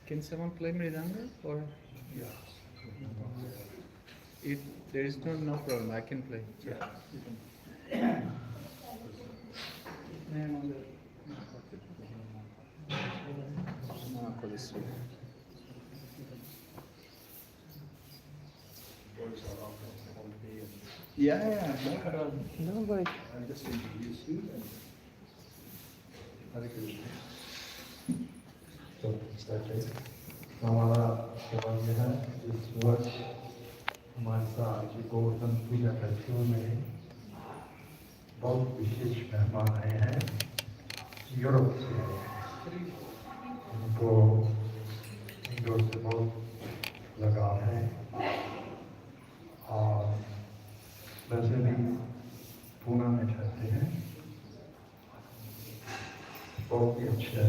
Can someone play Mridanga? Or if there is no problem, I can play. Yeah, no problem. No way. I'll just introduce you and Hare Krishna. तो हमारा सवाल यह है इस वर्ष हमारे साथ की गोवर्धन पूजा फेस्टिवल में बहुत विशेष मेहमान आए हैं यूरोप से। उनको इंडोर से बहुत लगाव है और वैसे भी पूना में ठहरते हैं। बहुत ही अच्छा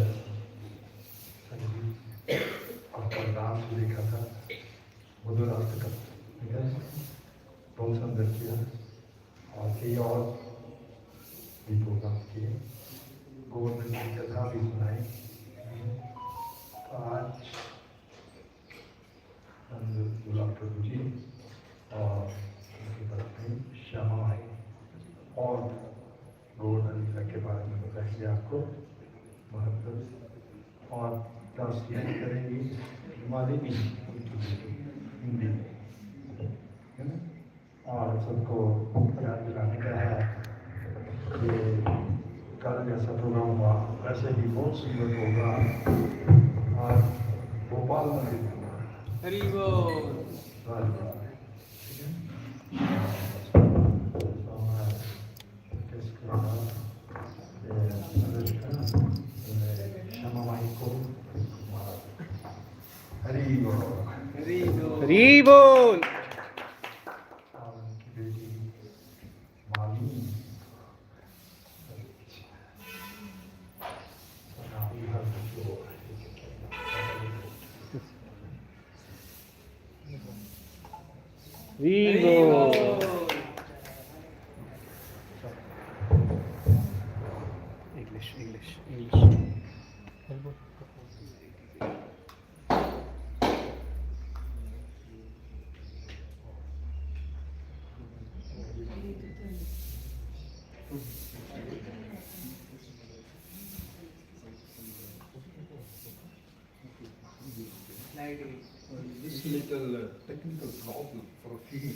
आपका डांस देखा था मधुर रात का बहुत सुंदर किया और कई और भी प्रोग्राम किए गोवर्धन की कथा भी सुनाई। तो आज नंदुलाल प्रभुजी और उनकी पत्नी श्यामा आई और गोवर्धन के बारे में बताएंगे आपको महत्व और ट्रांसलेट करेंगी हमारी भी हिंदी और सबको याद दिलाने का है कि कल जैसा प्रोग्राम हुआ वैसे ही बहुत सुंदर होगा और भोपाल मंदिर हुआ। हरि बोल। हरि बोल। English. This little technical problem for a few.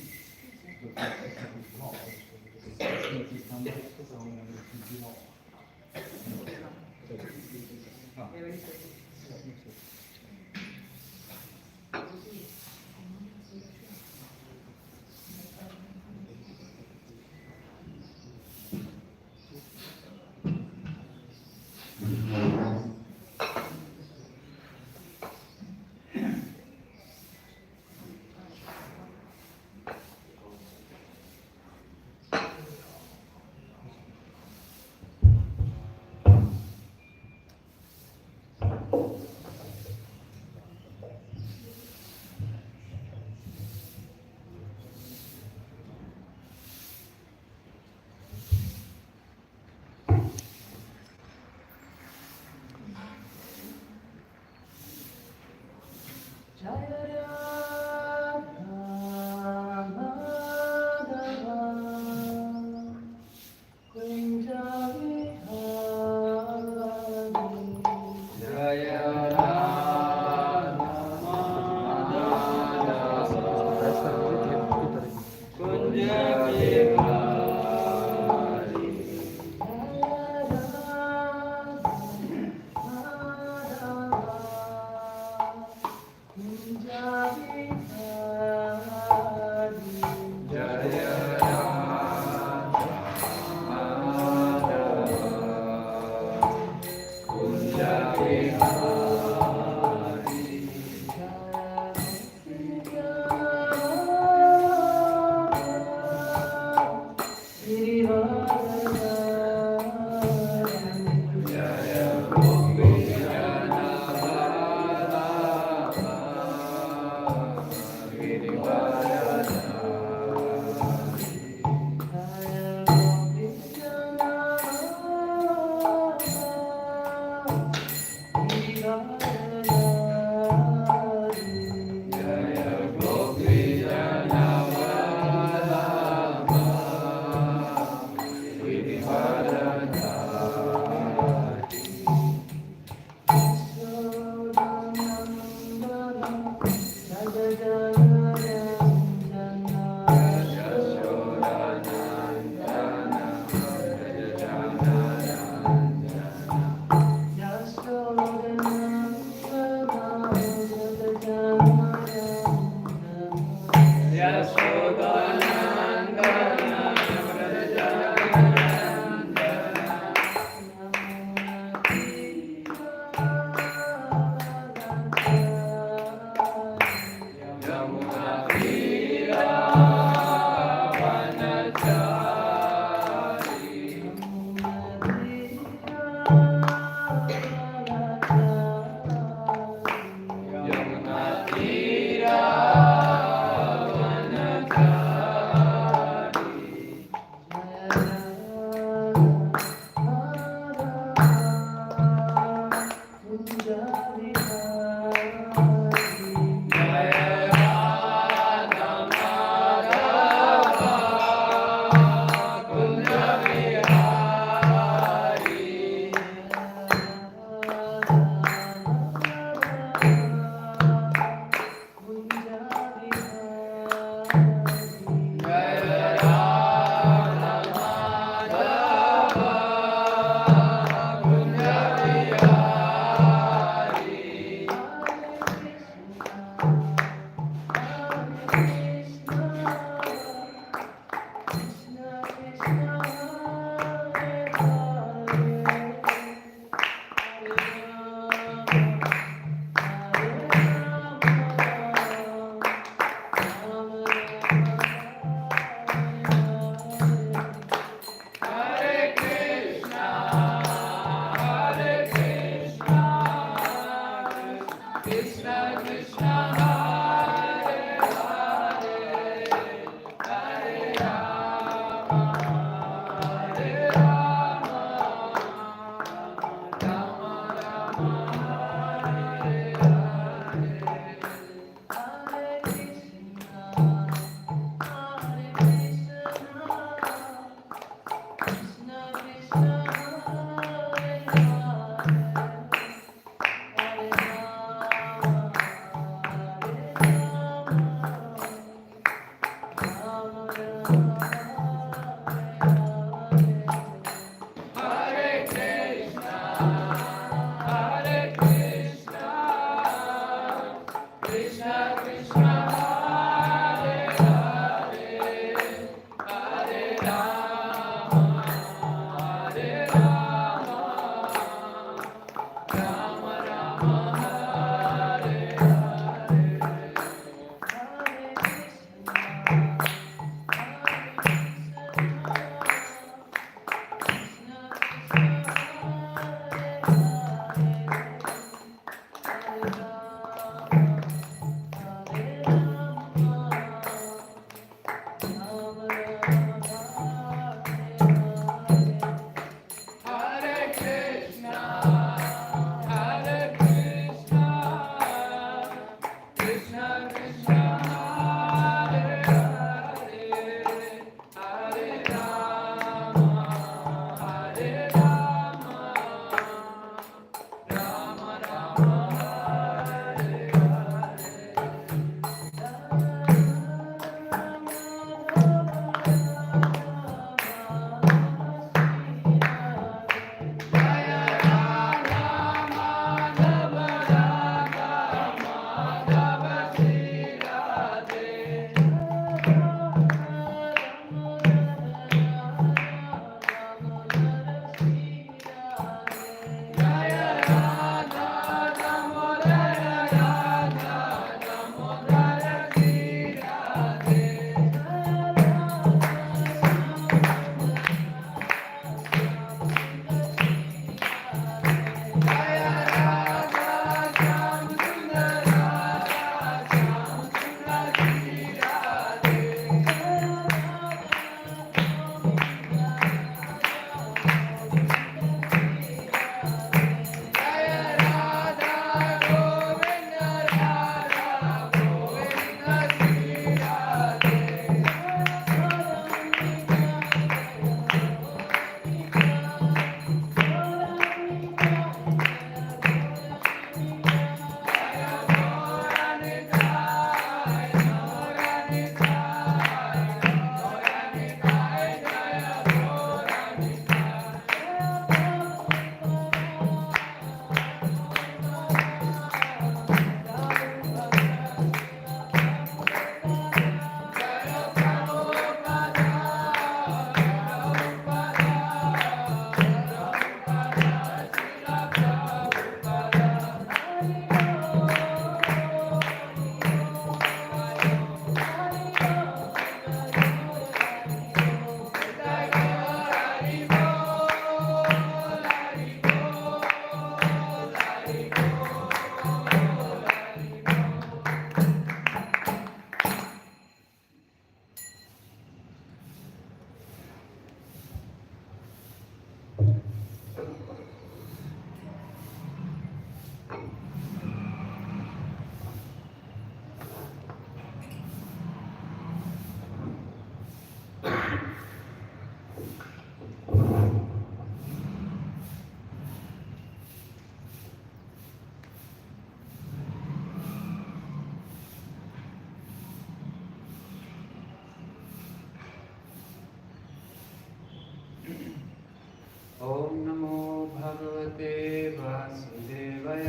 वासुदेवाय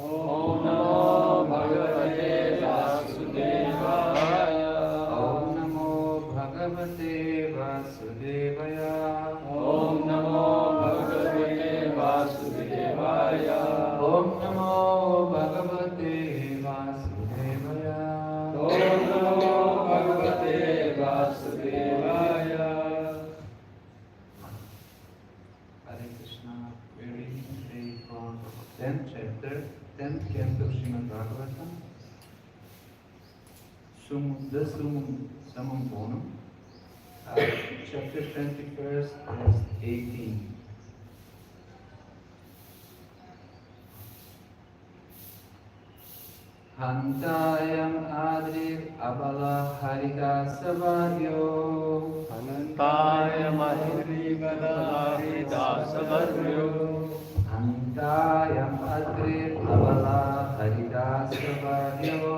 Om Namo Bhagavate Vasudevaya. Om Namo Bhagavate Vasudevaya. Om Namo Bhagavate Vasudevaya. Om Namo Bhagavate Vasudevaya. Om Namo Bhagavate Vasudevaya. Hare Krishna. We are reading today from 10th chapter, 10th canto of Srimad Bhagavatam. Sumum Bonum. Chapter 21st, verse 18. Hantayam adrir abala haridasavadyo. Hantaya Mahiribala Dasavaryo. Hantayam adrir abala haridasavadyo.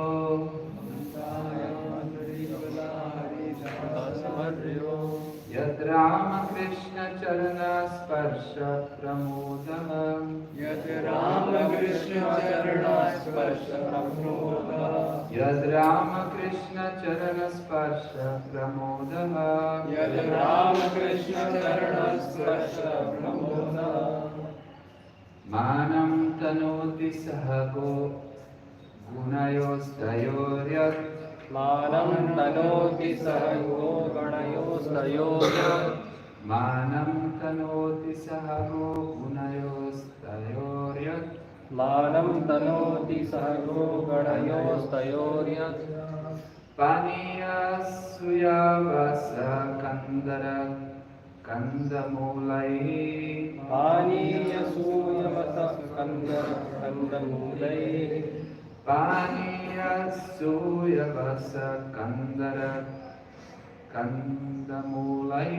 Yad Rama Krishna Charana Sparsha Pramodam. Yad Rama Krishna Charana Sparsha Pramoda. Yad Rama Krishna Charana Sparsha Pramodam. Yad Rama Krishna Charana Sparsha Pramoda. Manam tanoti sahago gunayostayoryat. Manam tanoti sahago ganayostayoryat. Manam tanoti sahago gunayostayoryat. Manam tanoti sahago ganayostayoryat. Paniya suyavasa kandara kandamulai. Paniya suyavasa kandamulai. Paniya suyavasa kandara kandamulai.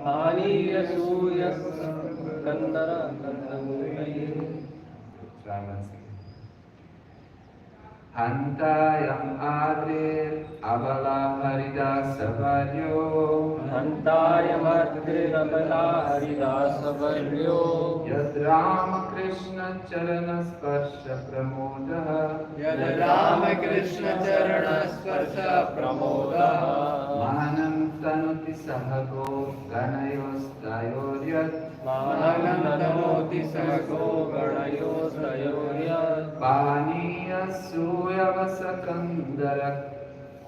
Paniya suyavasa kandamulai. Hantayam adrir abala haridasavaryo. Hantaya Madhirabala Haridasavaryo. Yad Rama Krishna Charana Sparsha Pramoda. Yad Rama Krishna Charana Sparsha Pramoda. Manam tanuti sahago ganayostayoryat. Manam tanoti sahago ganayostayoryat. Paniya suyavasa kandara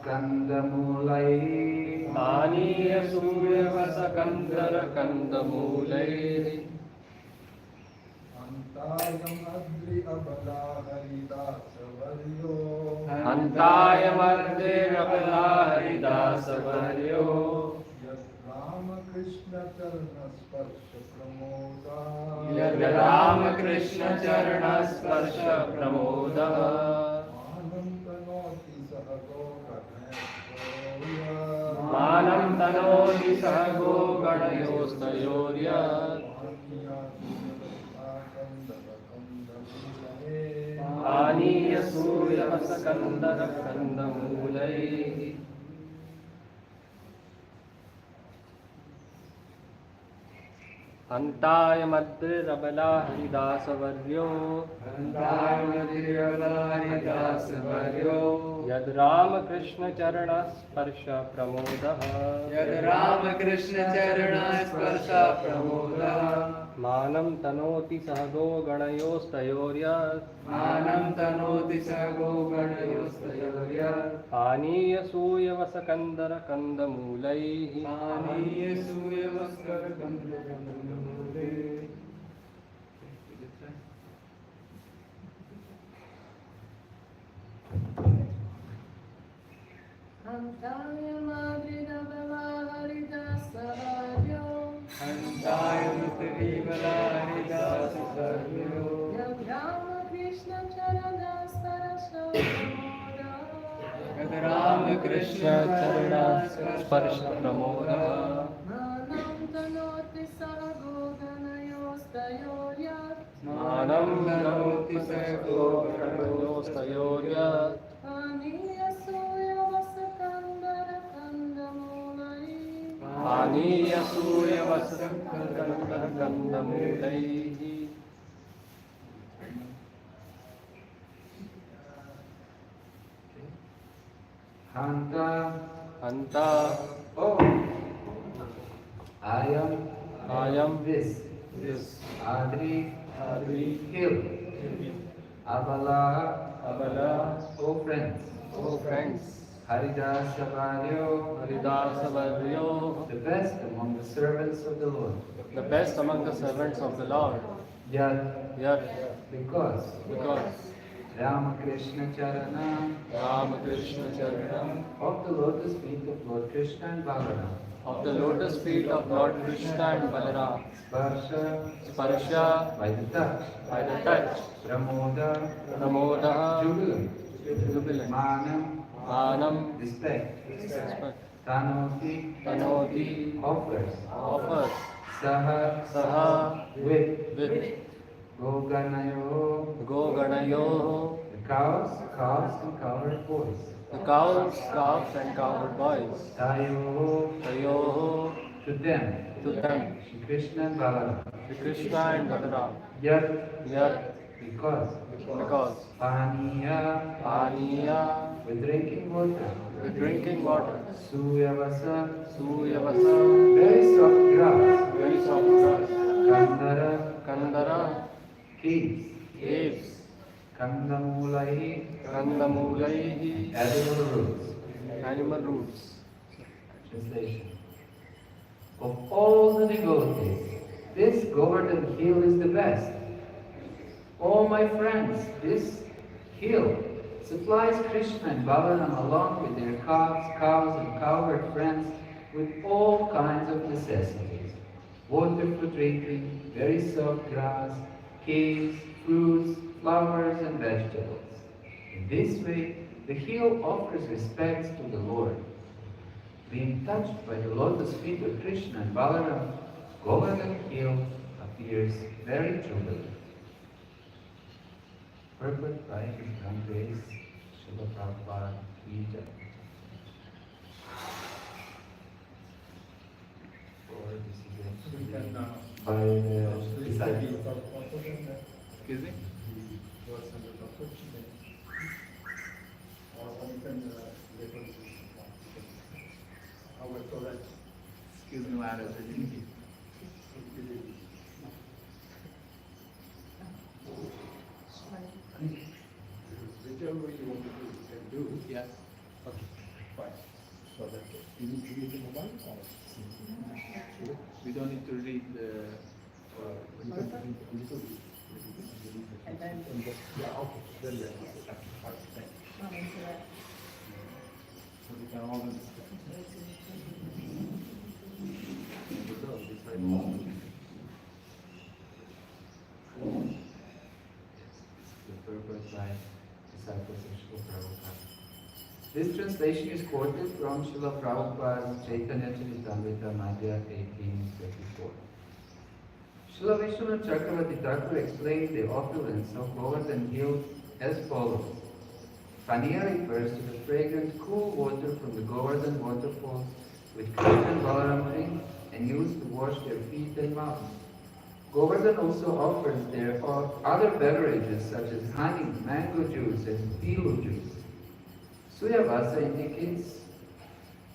kandamulai. Paniya suyavasa kandamulai. Hantayam adri abala haridasavaryo. Hantaya Madhirabala Haridasavaryo. Yad Rama Krishna Charana Sparsha Pramoda. Yad Rama Krishna Charana Sparsha Pramoda. Manam tanoti sahago ganayostayoryat. Manam tanoti sahago ganayostayoryat. Paniya suyavasa kandamulai. Hantaya Madhirabala Haridasavaryo. Hantaya Madhirabala Haridasavaryo. Yad Rama Krishna Charana Sparsha Pramoda. Yad Rama Krishna Charana Sparsha Pramoda. Manam tanoti sahago ganayostayoryat. Manam tanoti sahago ganayostayoryat. Paniya suyavasa kandamulai. Paniya suyavasa kandamulai. Hantaya Madhirabala Haridasavaryo. Hantaya Madhirabala Haridasavaryo. Yad Rama Krishna Charana Sparsha Pramoda. Yad Rama Krishna Charana Sparsha Pramoda. Manam tanoti sahago ganayostayoryat. Manam tanoti sahago ganayostayoryat. Paniya suyavasa kandamulai. Paniya suyavasa kandamulai. Hanta. Anta. Oh. I am this. Adri. Hill. Abala. Oh friends. Haridas Savaryo. The best among the servants of the Lord. The best among the servants of the Lord. Yet, because Ramakrishna Charana of the lotus feet of Lord Krishna and Balaram. Of the lotus feet of Lord Krishna and Balaram. Sparsha by the touch. Pramoda jubilant. Manam respect. Tanoti offers. Saha with. Goganayo the cows and cowherd boys. The cows, calves and cowherd boys. Tayo to them. Shri Krishna and Balaram. Yet because Paniya with drinking water. Suyavasa very soft grass. Kandara caves. Kandamulai animal roots. Translation. Of all the devotees, this Govardhan hill is the best. Oh my friends, this hill supplies Krishna and Balaram along with their cows and cowherd friends with all kinds of necessities. Water for drinking, very soft grass, caves, fruits, flowers and vegetables. In this way, the hill offers respects to the Lord. Being touched by the lotus feet of Krishna and Balaram, Govardhan hill appears very jubilant. Purport by His Grand Grace, Srila Prabhupada Ki Jai. Or this is by disciples. Excuse me? Excuse me, madam. Whichever you want to do, you can do. Yes. Okay, fine. So that you need to read the mobile or? We don't need to read the. You can read a little bit. And then- Yeah, okay, then let us. Fine, thank you. So we can all discuss. The purpose by disciples of Srila Prabhupada. This translation is quoted from Srila Prabhupada's Chaitanya Charitamrita Madhya 1834. Srila Vishnu Chakravarti Thakur explained the opulence of Govardhan Hill as follows. Paniya refers to the fragrant, cool water from the Govardhan waterfalls which Krishna and Balaram drink and use to wash their feet and mouth. Govardhan also offers their other beverages such as honey, mango juice, and pilu juice. Suyavasa indicates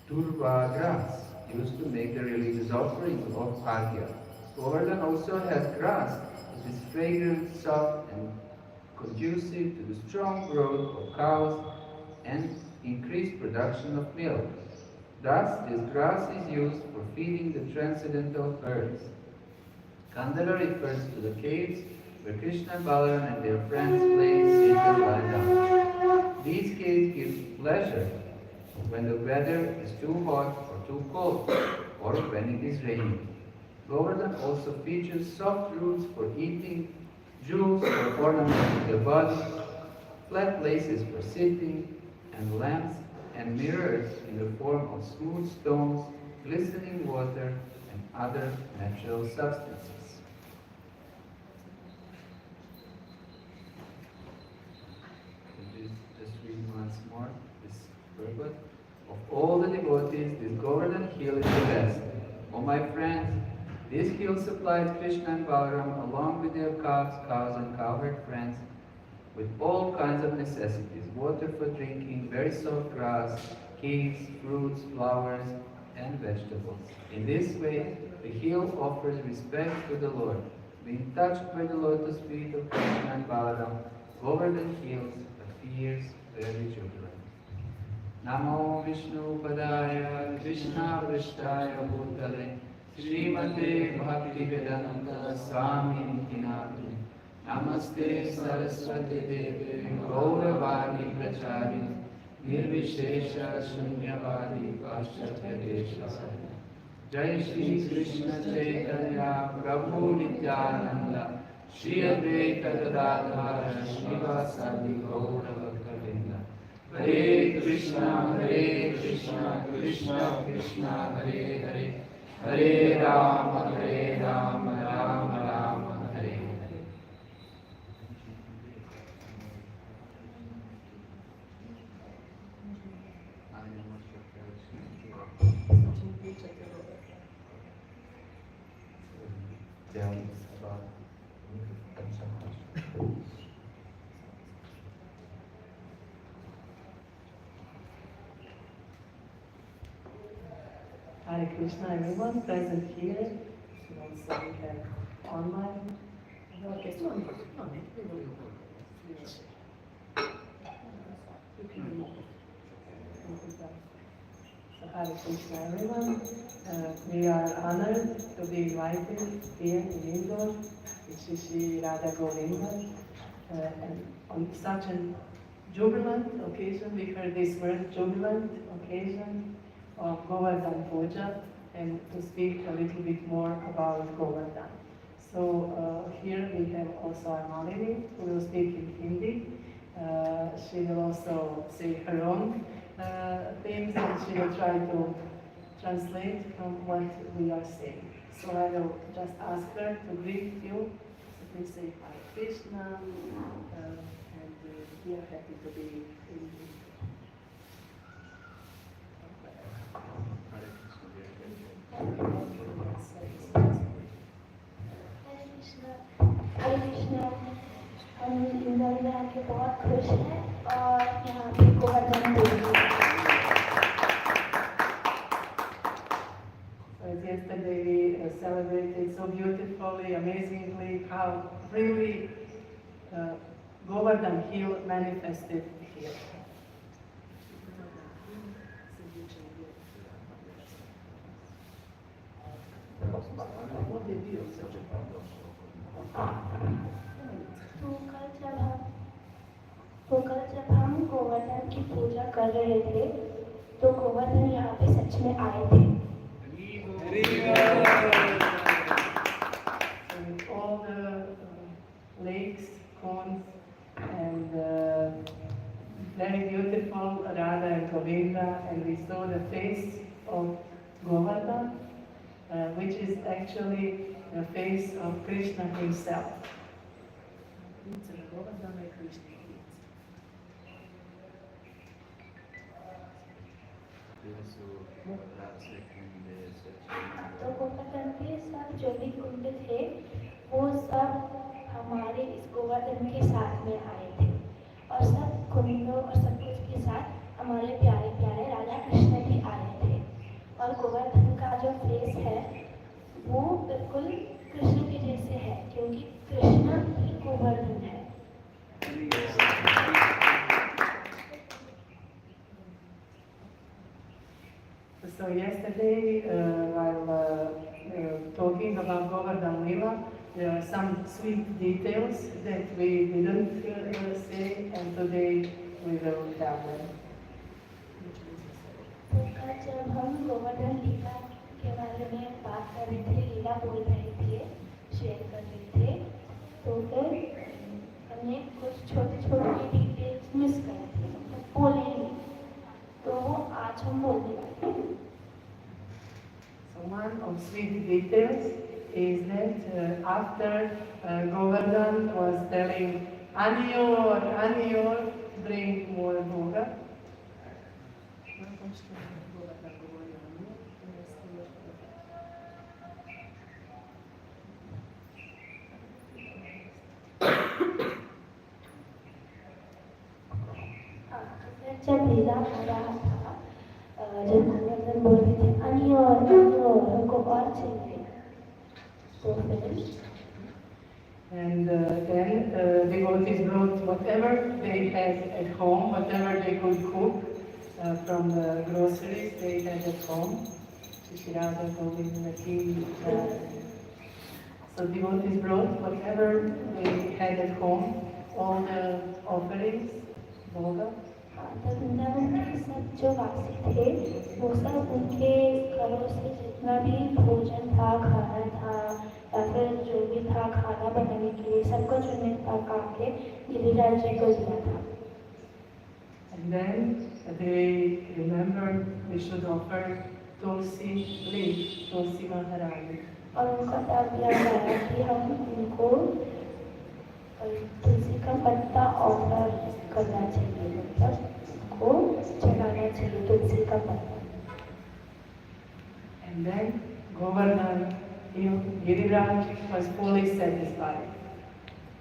turba grass used to make the religious offering of Arghya. Govardhan also has grass which is fragrant, soft, and conducive to the strong growth of cows and increased production of milk. Thus, this grass is used for feeding the transcendental herds. Kandala refers to the caves where Krishna, Balaram and their friends play, sit and lie down. These caves give pleasure when the weather is too hot or too cold, or when it is raining. Govardhan also features soft roots for eating, jewels for ornamenting the body, flat places for sitting, and lamps and mirrors in the form of smooth stones, glistening water, and other natural substances. Just read once more this purport. Of all the devotees, this Govardhan hill is the best. O my friends, this hill supplies Krishna and Balaram along with their cows and cowherd friends with all kinds of necessities, water for drinking, very soft grass, cakes, fruits, flowers, and vegetables. In this way, the heel offers respect to the Lord. Being touched by the lotus feet of Krishna and Balaram, Govardhan heels appears very jubilant. Namo Vishnu Padaya Krishna Vishtaya Bhutale Srimate Bhakti Vedanta Swami Nitinapini Namaste Saraswati Devi Gauravani Prachari Nirvishesha Shunyavadi Paschatya Desha Jai Shri Krishna Chaitanya Prabhu Nityananda Shri Advaita Gadadhara Srivasadi Gaura Bhaktavinda Hare Krishna Krishna Krishna Hare Hare Hare Rama Rama Rama Hare Hare. Hare Krishna, everyone present here, and also we have online. Okay, so Hare Krishna, everyone. We are honored to be invited here in Indore, which is Sri Radha Govinda, and on such a jubilant occasion, we heard this word, jubilant occasion of Govardhan Puja, and to speak a little bit more about Govardhan. So here we have also our Malini, who will speak in Hindi. She will also say her own things, and she will try to translate from what we are saying. So I will just ask her to greet you. So please say Hare Krishna, and we are happy to be in हरे कृष्णा हम इंदौर में आके बहुत खुश हैं और यहाँ पे गोवर्धन पूजा Yesterday we celebrated so beautifully, amazingly, how really Govardhan hill manifested here. तो कल जब हम गोवर्धन की पूजा कर रहे थे तो गोवर्धन यहाँ पे सच में आए थे With all the lakes, ponds, and very beautiful Radha and Govinda, and we saw the face of Govardhan, which is actually the face of Krishna himself. तो गोवर्धन के सब जो भी कुंड थे वो सब हमारे इस गोवर्धन के साथ में आए थे और सब कुंडों और सब कुछ के साथ हमारे प्यारे प्यारे राधा कृष्ण भी आए थे और गोवर्धन का जो फेस है वो बिल्कुल कृष्ण के जैसे है क्योंकि कृष्ण ही गोवर्धन है So yesterday, while talking about Govardhan Lila, there are some sweet details that we didn't say, and today we will tell them. जब हम गोवर्धन लीला के बारे में बात कर रहे थे लीला बोल रहे थे शेयर कर रहे थे तो फिर हमने कुछ छोटे छोटे डिटेल्स मिस करे थे मतलब बोले नहीं तो वो आज हम बोलने वाले हैं So one of sweet details is that after Govardhan was telling Aniyor, bring more bhoga. जब लीला हो रहा था चाहिए। तो फिर And then devotees brought whatever they had at home, whatever they could cook from the groceries they had at home. Shishirada, Govinda, ghee. So devotees brought whatever they had at home, all the offerings, bhoga. तब वृंदावन के सब जो वासी थे वो सब उनके घरों से जितना भी भोजन था, खाना था या फिर जो भी था खाना बनाने के लिए सब कुछ उन्हें पका के गिरिराज जी को दिया था। And then they remembered we should offer Tulsi leaf, Tulsi Maharani. और उनको तब याद आया कि हम उनको तुलसी का पत्ता ऑफर करना चाहिए, मतलब उनको चढ़ाना चाहिए तुलसी का पत्ता। And then Govardhan, Giriraj was fully satisfied.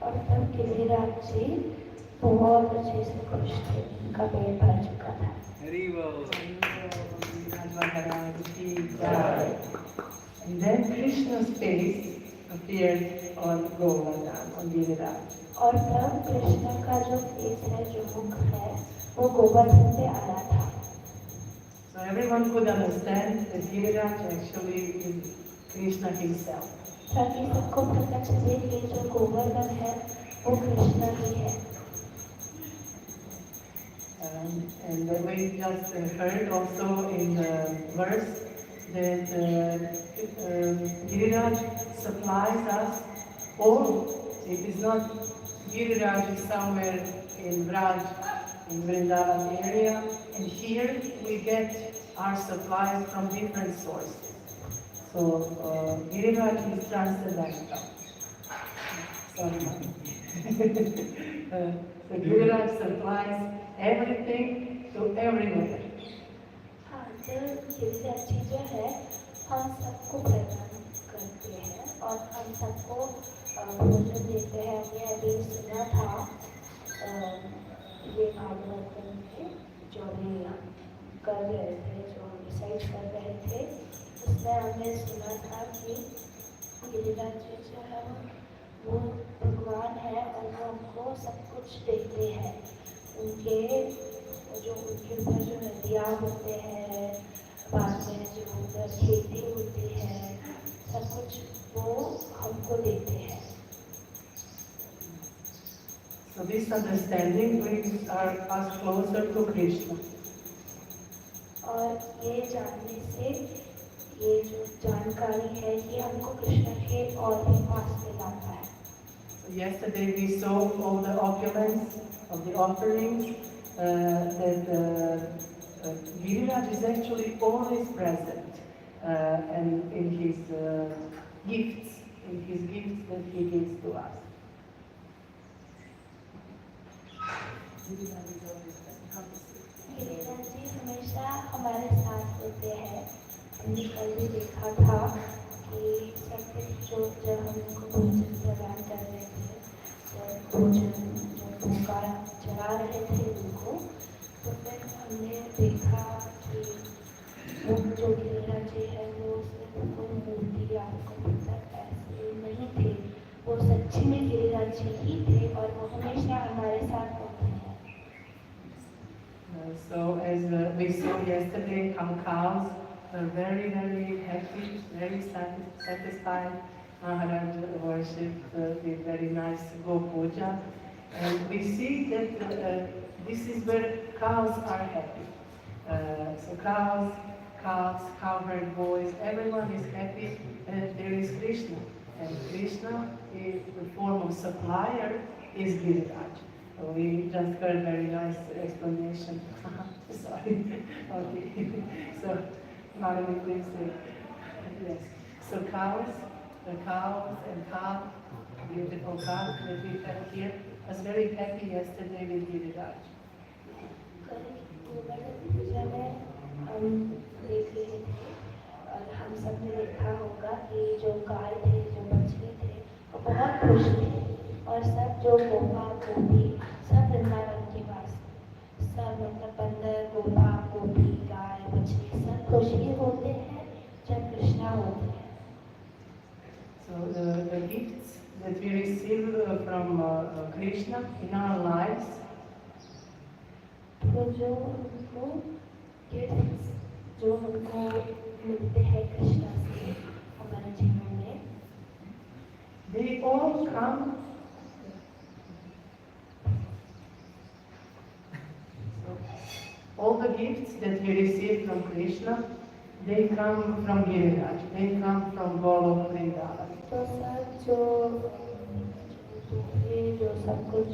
और तब गिरिराज जी बहुत अच्छे से खुश थे, उनका पेट भर चुका था। And then Krishna's face appeared on Govardhan, on Giriraj. और तब कृष्ण का जो फेस है, जो मुख है, वो गोवर्धन पे आया था। So everyone could understand that Giriraj actually is Krishna himself. ताकि सबको पता चले कि जो गोवर्धन है वो कृष्ण ही है। And we just heard also in the verse that Giriraj supplies us all. It is not Giriraj is somewhere in Braj, in Vrindavan area, and here we get our supplies from different sources. So Giriraj is transcendental. So Giriraj supplies everything to everywhere. हाँ, जो गिरिराज जी जो है हम सबको प्रदान करते हैं और हम सबको भोजन देते हैं। हमने अभी सुना था ये भागवतम में जो भी कर रहे थे, जो रिसाइट कर रहे थे, उसमें हमने सुना था कि गिरिराज जी जो है वो भगवान है और वो हमको सब कुछ देते हैं। उनके ऊपर जो नदियाँ होते हैं, बाद में जो उधर खेती होती है, सब कुछ वो हमको देते हैं। So this understanding brings us closer to Krishna. और ये जानने से, ये जो जानकारी है, ये हमको कृष्ण के और भी पास में लाता है। So yesterday we saw all the opulence of the offerings, that Giriraj is actually always present and in his gifts that he gives to us. Giriraj ji हमेशा हमारे साथ होते हैं। हमने कल भी देखा था कि सब कुछ जो जब हम उनको भोजन प्रदान कर रहे थे, जब भोजन जो भूखा चढ़ा रहे थे उनको, तो फिर हमने देखा कि वो जो गिरिराज जी है वो सिर्फ कोई मूर्ति या कोई ऐसे नहीं थे, वो सच्ची में गिरिराज जी ही थे और वो हमेशा हमारे साथ होते हैं। So as we saw yesterday, cows were very, very happy, very satisfied. Maharaj worshipped with very nice Go Puja. And we see that this is where cows are happy. So cows, calves, cowherd boys, everyone is happy and there is Krishna. And Krishna, is the form of supplier, is Giriraj. So we just heard very nice explanation. Sorry. Okay. So, Madam, please say. Yes. So cows and calf, beautiful calf that we have here, was very happy yesterday with Giriraj. पूजा में हम देख रहे थे और हम सब ने देखा होगा कि जो गाय थे, जो बछड़ी थे, वो बहुत खुश थे और सब जो गोपा गोपी सब वृंदावन के पास, सब मतलब बंदर, गोपा गोपी, गाय, बछड़ी सब खुश ही होते हैं जब कृष्णा होते हैं। So the gifts that we receive from Krishna in our lives, तो जो हमको गिफ्ट्स जो हमको मिलते हैं कृष्णा से हमारे जीवन में, they all come. All the gifts that we receive from Krishna, they come from Giriraj, they come from Golok Vrindavan. तो सब जो जो सब कुछ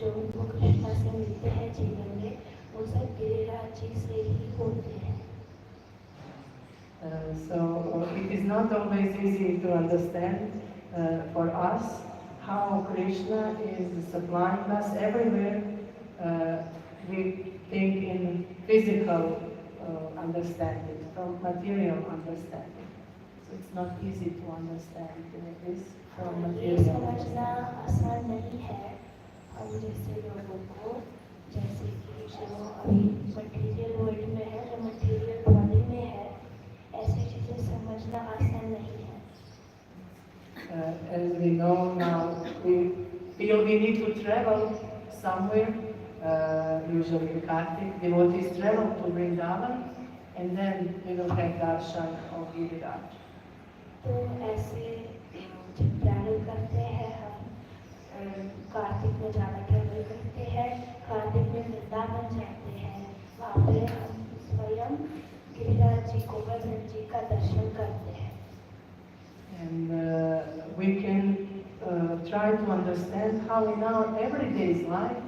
जो हमको कृष्णा से मिलते हैं जीवन में, वो सब गिरिराज जी से ही होते हैं। So it is not always easy to understand for us how Krishna is supplying us everywhere. We think in physical understanding, from material understanding. So it's not easy to understand this from ये material समझना understanding. आसान नहीं है हम जैसे लोगों को, जैसे कि जो अभी मटेरियल वर्ल्ड में है, जो मटेरियल बॉडी में है, ऐसी चीजें समझना आसान नहीं है। As we know now, we feel we need to travel somewhere. Usually in Kartik, devotees travel to Vrindavan, and then we will have darshan of Giriraj. तो ऐसे जब ट्रैवल करते हैं हम कार्तिक में जाना ट्रैवल करते हैं, कार्तिक में वृंदावन जाते हैं, वहाँ पे हम स्वयं गिरिराज जी गोवर्धन जी का दर्शन करते हैं। And we can try to understand how in our everyday life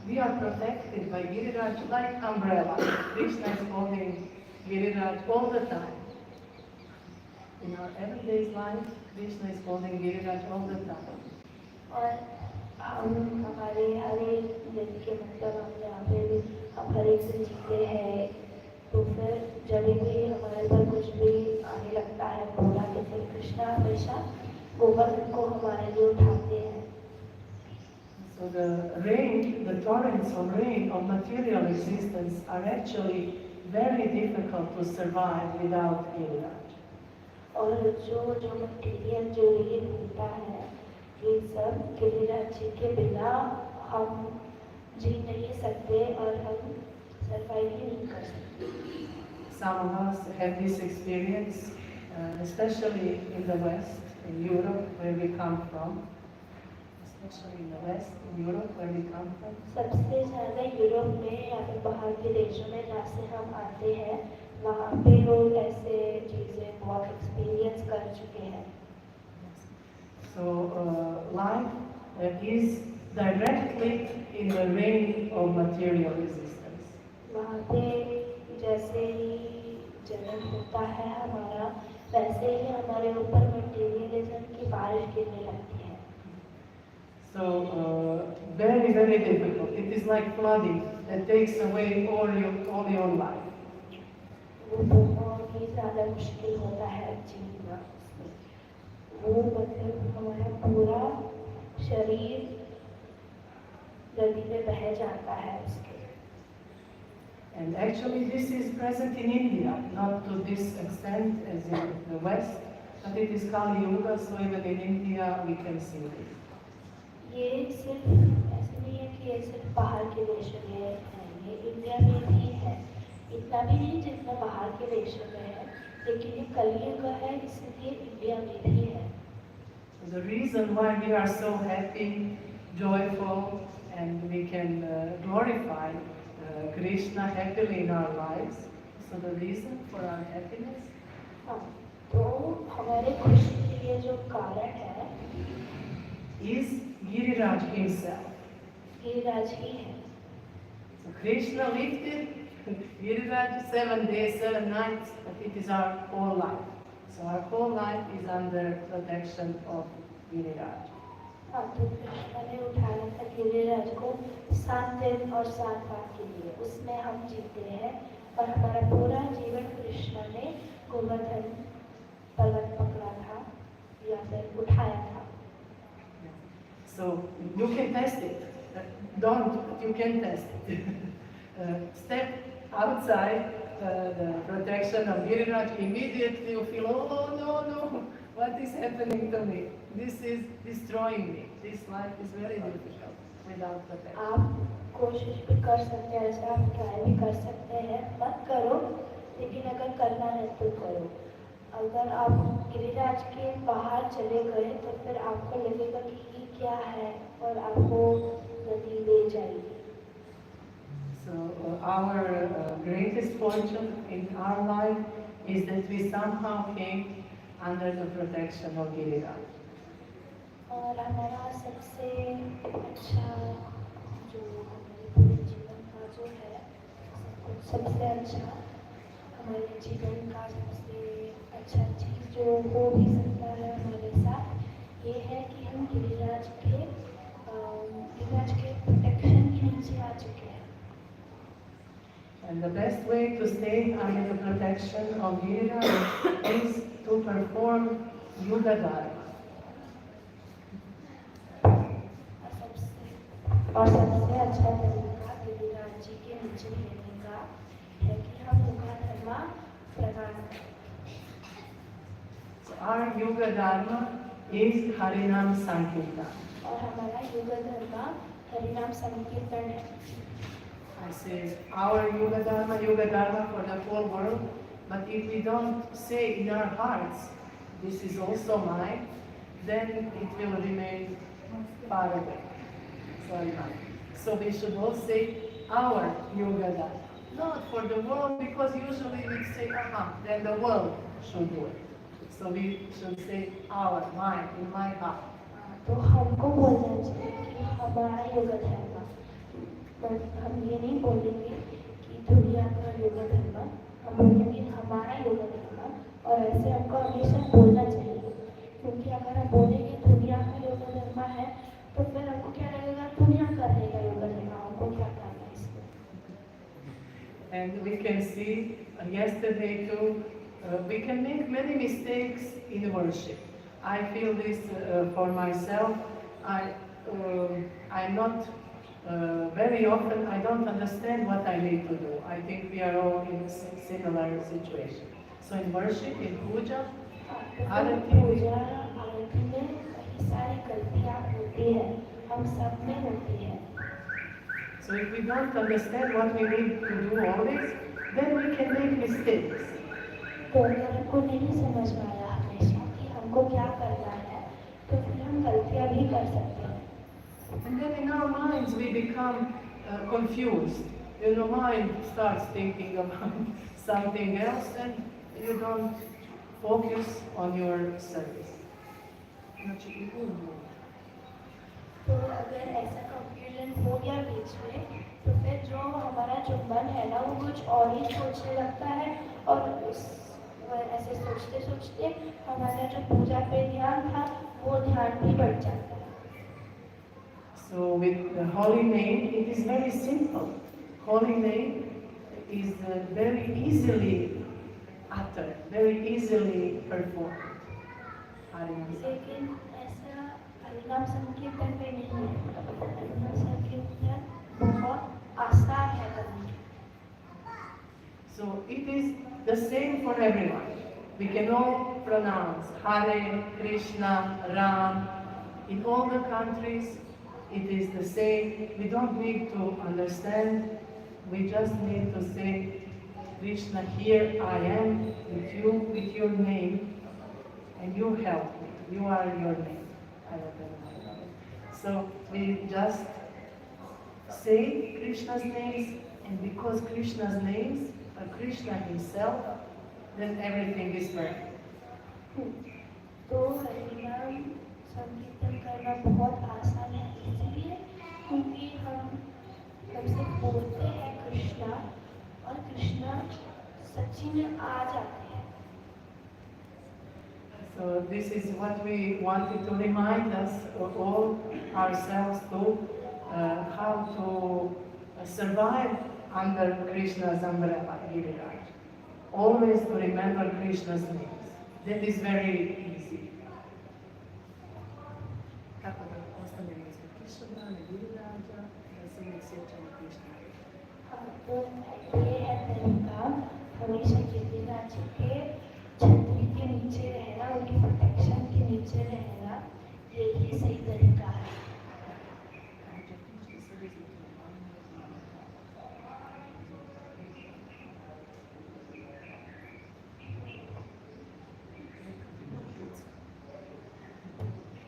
we are protected by Giriraj like umbrella. Krishna is holding Giriraj all the time. In our everyday life, Krishna is holding Giriraj all the time. और हम हमारे हर एक दिन के मतलब हम यहाँ पे भी हम हर एक दिन जीते हैं, तो फिर जब भी हमारे पर कुछ भी आने लगता है बोला तो फिर कृष्णा हमेशा गोवर्धन को हमारे लिए उठाते हैं। So the rain, the torrents of rain of material existence are actually very difficult to survive without Giriraj. और जो मटेरियल जो ये होता है, ये सब गिरिराज जी के बिना हम जी नहीं सकते और हम सरवाइव ही नहीं कर सकते। Some of us have this experience, especially in the West, in Europe, where we come from. Especially in the West, in Europe, where we come from. सबसे ज़्यादा यूरोप में या फिर बाहर के देशों में जहाँ से हम आते हैं, वहाँ पे लोग ऐसे चीज़ें बहुत एक्सपीरियंस कर चुके हैं। So life is directly in the reign of material existence. वहाँ पे जैसे ही जन्म होता है हमारा, वैसे ही हमारे ऊपर मटेरियलिज्म की बारिश गिरने लगती है। So very, very difficult. It is like flooding that takes away all your life. वो बहुत ही ज़्यादा मुश्किल होता है जीना। वो मतलब हमारा पूरा शरीर नदी में बह जाता है उसके। And actually this is present in India, not to this extent as in the West, but it is Kali Yuga, so even in India we can see this. ये सिर्फ ऐसे नहीं है कि ये सिर्फ बाहर के देशों में है, ये इंडिया में भी है। इतना भी नहीं जितना बाहर के देशों में है, लेकिन ये कलयुग है, इसलिए इंडिया में भी है। So the reason why we are so happy, joyful, and we can glorify Krishna happily in our lives, so the reason for our happiness हाँ, तो हमारे खुशी के लिए जो कारण है, is Giriraj himself. गिरिराज ही है। So Krishna lifted Giriraj 7 days, 7 nights, but it is our whole life. So our whole life is under protection of Giriraj. हाँ, तो कृष्ण ने उठाया था गिरिराज को 7 दिन और 7 रात के लिए, उसमें हम जीते हैं और हमारा पूरा जीवन कृष्ण ने गोवर्धन पर्वत पकड़ा था या फिर उठाया था। So you can test it. Don't, but you can test it. Step outside the protection of Giriraj, immediately you feel, oh no, what is happening to me? This is destroying me. This life is very difficult without protection. आप कोशिश भी कर सकते हैं, ऐसा आप try भी कर सकते हैं, मत करो, लेकिन अगर करना है तो करो। अगर आप गिरिराज के बाहर चले गए तो फिर आपको लगेगा कि ये क्या है और आपको नदी ले जाएगी। So our greatest fortune in our life is that we somehow came under the protection of Giriraj. और हमारा सबसे अच्छा जो हमारे पूरे जीवन का जो है सबसे अच्छा हमारे जीवन का सबसे अच्छा चीज़ जो हो भी सकता है हमारे साथ ये है कि हम गिरिराज के प्रोटेक्शन के नीचे आ चुके हैं। And the best way to stay under the protection of Giriraj is to perform Yuga Dharma. और सबसे अच्छा तरीका गिरिराज जी के नीचे रहने का है कि हम युगा धर्म प्रदान करें। So our Yuga Dharma is Harinam Sankirtan. और हमारा युगा धर्म हरिनाम संकीर्तन है। I say our Yuga Dharma for the whole world, but if we don't say in our hearts, this is also mine, then it will remain far away. So we should all say our Yuga Dharma. Not for the world, because usually we say, then the world should do it. So we should say our, mine, in my heart. तो हमको बोलना चाहिए कि हमारा युगा धर्म, पर हम ये नहीं बोलेंगे कि दुनिया का युगा धर्म, हम बोलेंगे हमारा युगा धर्म। और ऐसे हमको हमेशा बोलना चाहिए, क्योंकि अगर हम बोलेंगे दुनिया का युगा धर्म है तो फिर हमको क्या लगेगा, दुनिया करेगा युगा धर्म, हमको क्या करना है इसमें। And we can see yesterday too, we can make many mistakes in worship. I feel this for myself. I'm not very often, I don't understand what I need to do. I think we are all in a similar situation. So in worship, in puja, arati, पूजा आरती में कई सारी गलतियाँ होती हैं, हम सब में होती हैं। so if we don't understand what we need to do always, then we can make mistakes. तो अगर हमको नहीं समझ में आया हमेशा कि हमको क्या करना है, तो फिर हम गलतियाँ भी कर सकते हैं। And then in our minds we become confused. Your mind starts thinking about something else and you don't focus on your service. तो अगर ऐसा कंफ्यूजन हो गया बीच में, तो फिर जो हमारा जो मन है ना, वो कुछ और ही सोचने लगता है और ऐसे सोचते सोचते हमारा जो पूजा पे ध्यान था वो ध्यान भी बढ़ जाता है। So with the holy name, it is very simple. Holy name is very easily uttered, very easily performed. लेकिन ऐसा हरिनाम संकीर्तन पे नहीं है। हरिनाम संकीर्तन बहुत आसान है करने। So it is the same for everyone. We can all pronounce Hare, Krishna, Ram. In all the countries, it is the same. We don't need to understand. We just need to say, Krishna, here I am with you, with your name, and you help me. You are your name. I don't know. So we just say Krishna's names, and because Krishna's names are Krishna himself, then everything is perfect. तो हरिनाम संकीर्तन करना बहुत आसान है, इसलिए क्योंकि हम सिर्फ बोलते हैं कृष्णा और कृष्णा सच्ची में आ जाते हैं। So this is what we wanted to remind us all ourselves to how to survive under Krishna's umbrella, Giriraj. Always to remember Krishna's names. That is very easy. तो ये है तरीका हमेशा गिरिराज के छतरी के नीचे रहना, उनकी प्रोटेक्शन के नीचे रहना, यही सही तरीका है।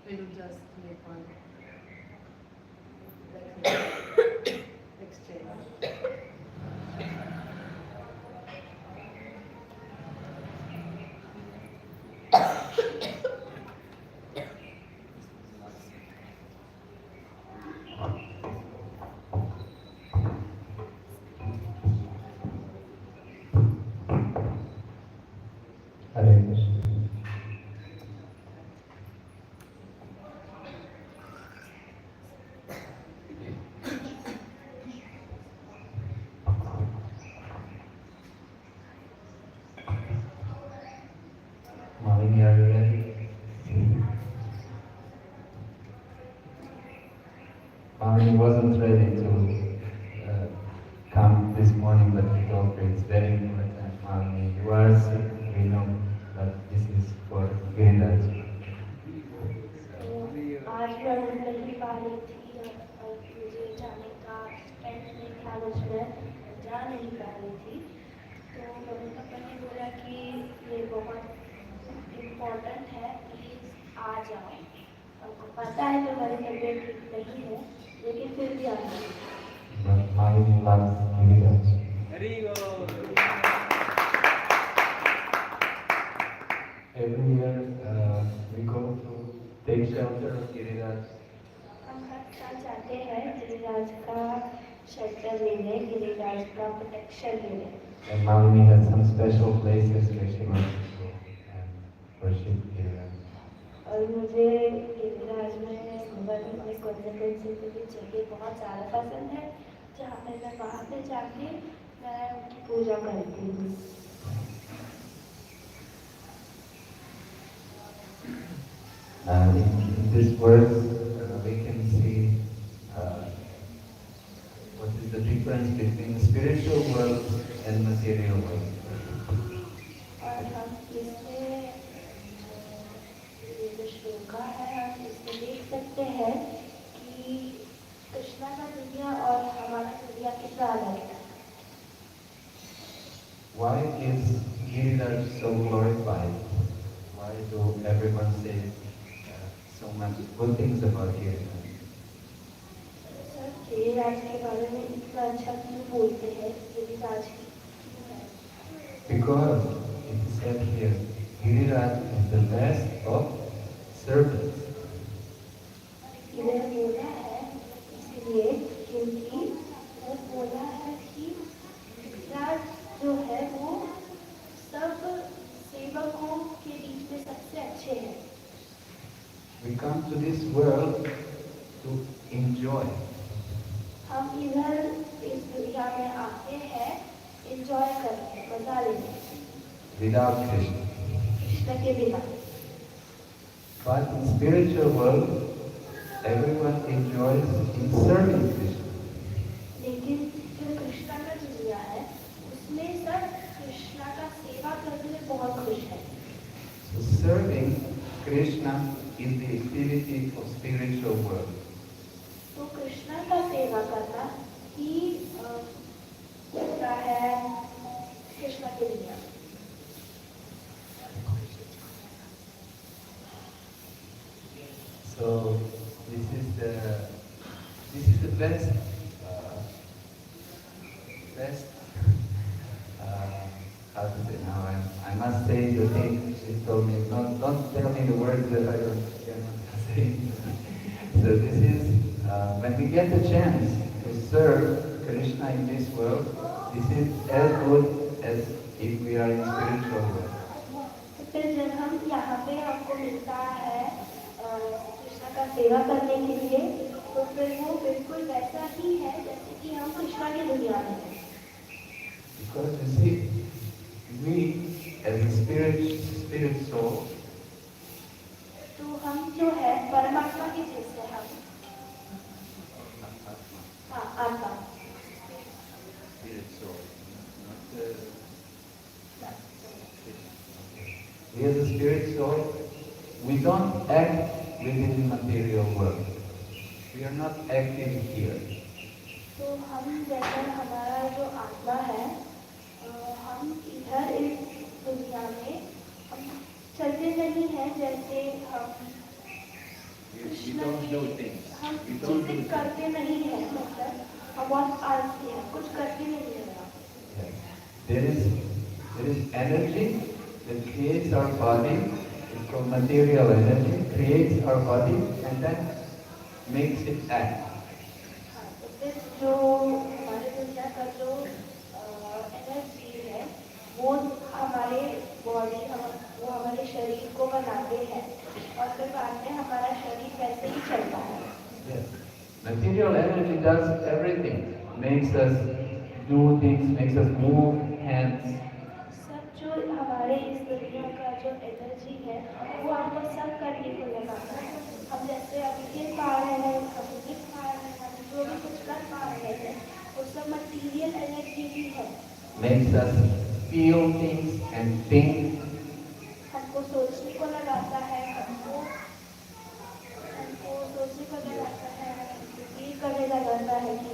We will just make one exchange. Hare Krishna. Malini, are you ready? Malini wasn't ready to come this morning, but we told her it's very important. Malini, you are sick, we know, but this is for Giriraj. आज मैं नहीं पा रही थी और मुझे जाने का स्ट्रेंथ नहीं था, मुझमें जा नहीं पा रही थी, तो मम्मी पापा ने बोला कि ये बहुत इम्पोर्टेंट है, प्लीज़ आ जाओ। हमको पता है कि हमारी तबीयत ठीक नहीं है, लेकिन फिर भी आ गई। But Malini loves Giriraj. Every year we go to take shelter of Giriraj. हम हर साल जाते हैं गिरिराज का शेल्टर लेने, गिरिराज का प्रोटेक्शन लेने। And Malini has some special places where she wants to go and worship Giriraj. और मुझे गिरिराज में भगवान में कॉन्सेंट्रेशन के लिए जगह बहुत ज़्यादा पसंद है, जहाँ पे मैं वहाँ पे जाके मैं उनकी पूजा करती हूँ। In this verse, we can see what is the difference between the spiritual world and material world. और हम इसमें ये जो श्लोका है, हम इसमें देख सकते हैं कि कृष्णा का दुनिया और हमारा दुनिया कितना अलग है। Why is Giriraj so glorified? Why do everyone say so much good things about Giriraj? Sir Giriraj के बारे में इतना अच्छा क्यों बोलते हैं? Giriraj Because it is said here, Giriraj is the best of servants. इधर बोला है इसलिए क्योंकि इधर बोला है कि गिरिराज जो है वो सब सेवकों के बीच में सबसे अच्छे हैं। We come to this world to enjoy. हम इधर इस दुनिया में आते हैं एंजॉय करने, मजा लेने, Without Krishna. कृष्ण के बिना। But in spiritual world, everyone enjoys in serving Krishna. लेकिन जो कृष्ण का दुनिया है उसमें सब कृष्ण का सेवा करने में बहुत खुश है। So serving Krishna is the activity of spiritual world. तो कृष्ण का सेवा करना ही होता है कृष्ण के दुनिया। So this is the best how to say now. I must say the thing she told me. Don't tell me the words that I cannot say. So this is when we get the chance to serve Krishna in this world. This is as good as if we are in spiritual world. फिर जब हम यहाँ पे हमको मिलता है कृष्ण का सेवा करने के लिए, तो फिर वो बिल्कुल वैसा ही है जैसे कि हम कृष्ण की दुनिया में हैं। Because you see, we as a spirit soul, तो हम जो है परमात्मा के जैसे हम, हाँ आत्मा, spirit soul, not spirit soul, we don't act within the material world. We are not active here. तो हम जैसे हमारा जो आत्मा है, हम इधर इस दुनिया में हम चलते नहीं हैं, जैसे हम कृष्ण की हम चीजें करते नहीं हैं, मतलब हम बहुत आलसी हैं, कुछ करते नहीं हैं। There is energy that creates our body. It's called material energy. Creates our body and then makes it act. जो हमारे दुनिया का जो एनर्जी है, वो हमारे बॉडी वो हमारे शरीर को बनाते हैं और फिर बाद में हमारा शरीर वैसे ही चलता है। Yes. Material energy does everything. Makes us do things, makes us move hands. सब जो हमारे इस दुनिया का जो एनर्जी है, वो हमको सब करने को लगाता है। हम जैसे अभी खेल पा रहे हैं, हम लिख पा रहे हैं, हम जो भी कुछ कर पा रहे हैं, वो सब मटीरियल एनर्जी ही है। Makes us feel things and think. हमको सोचने को लगाता है, हमको सोचने को लगाता है, ये करने लगाता है कि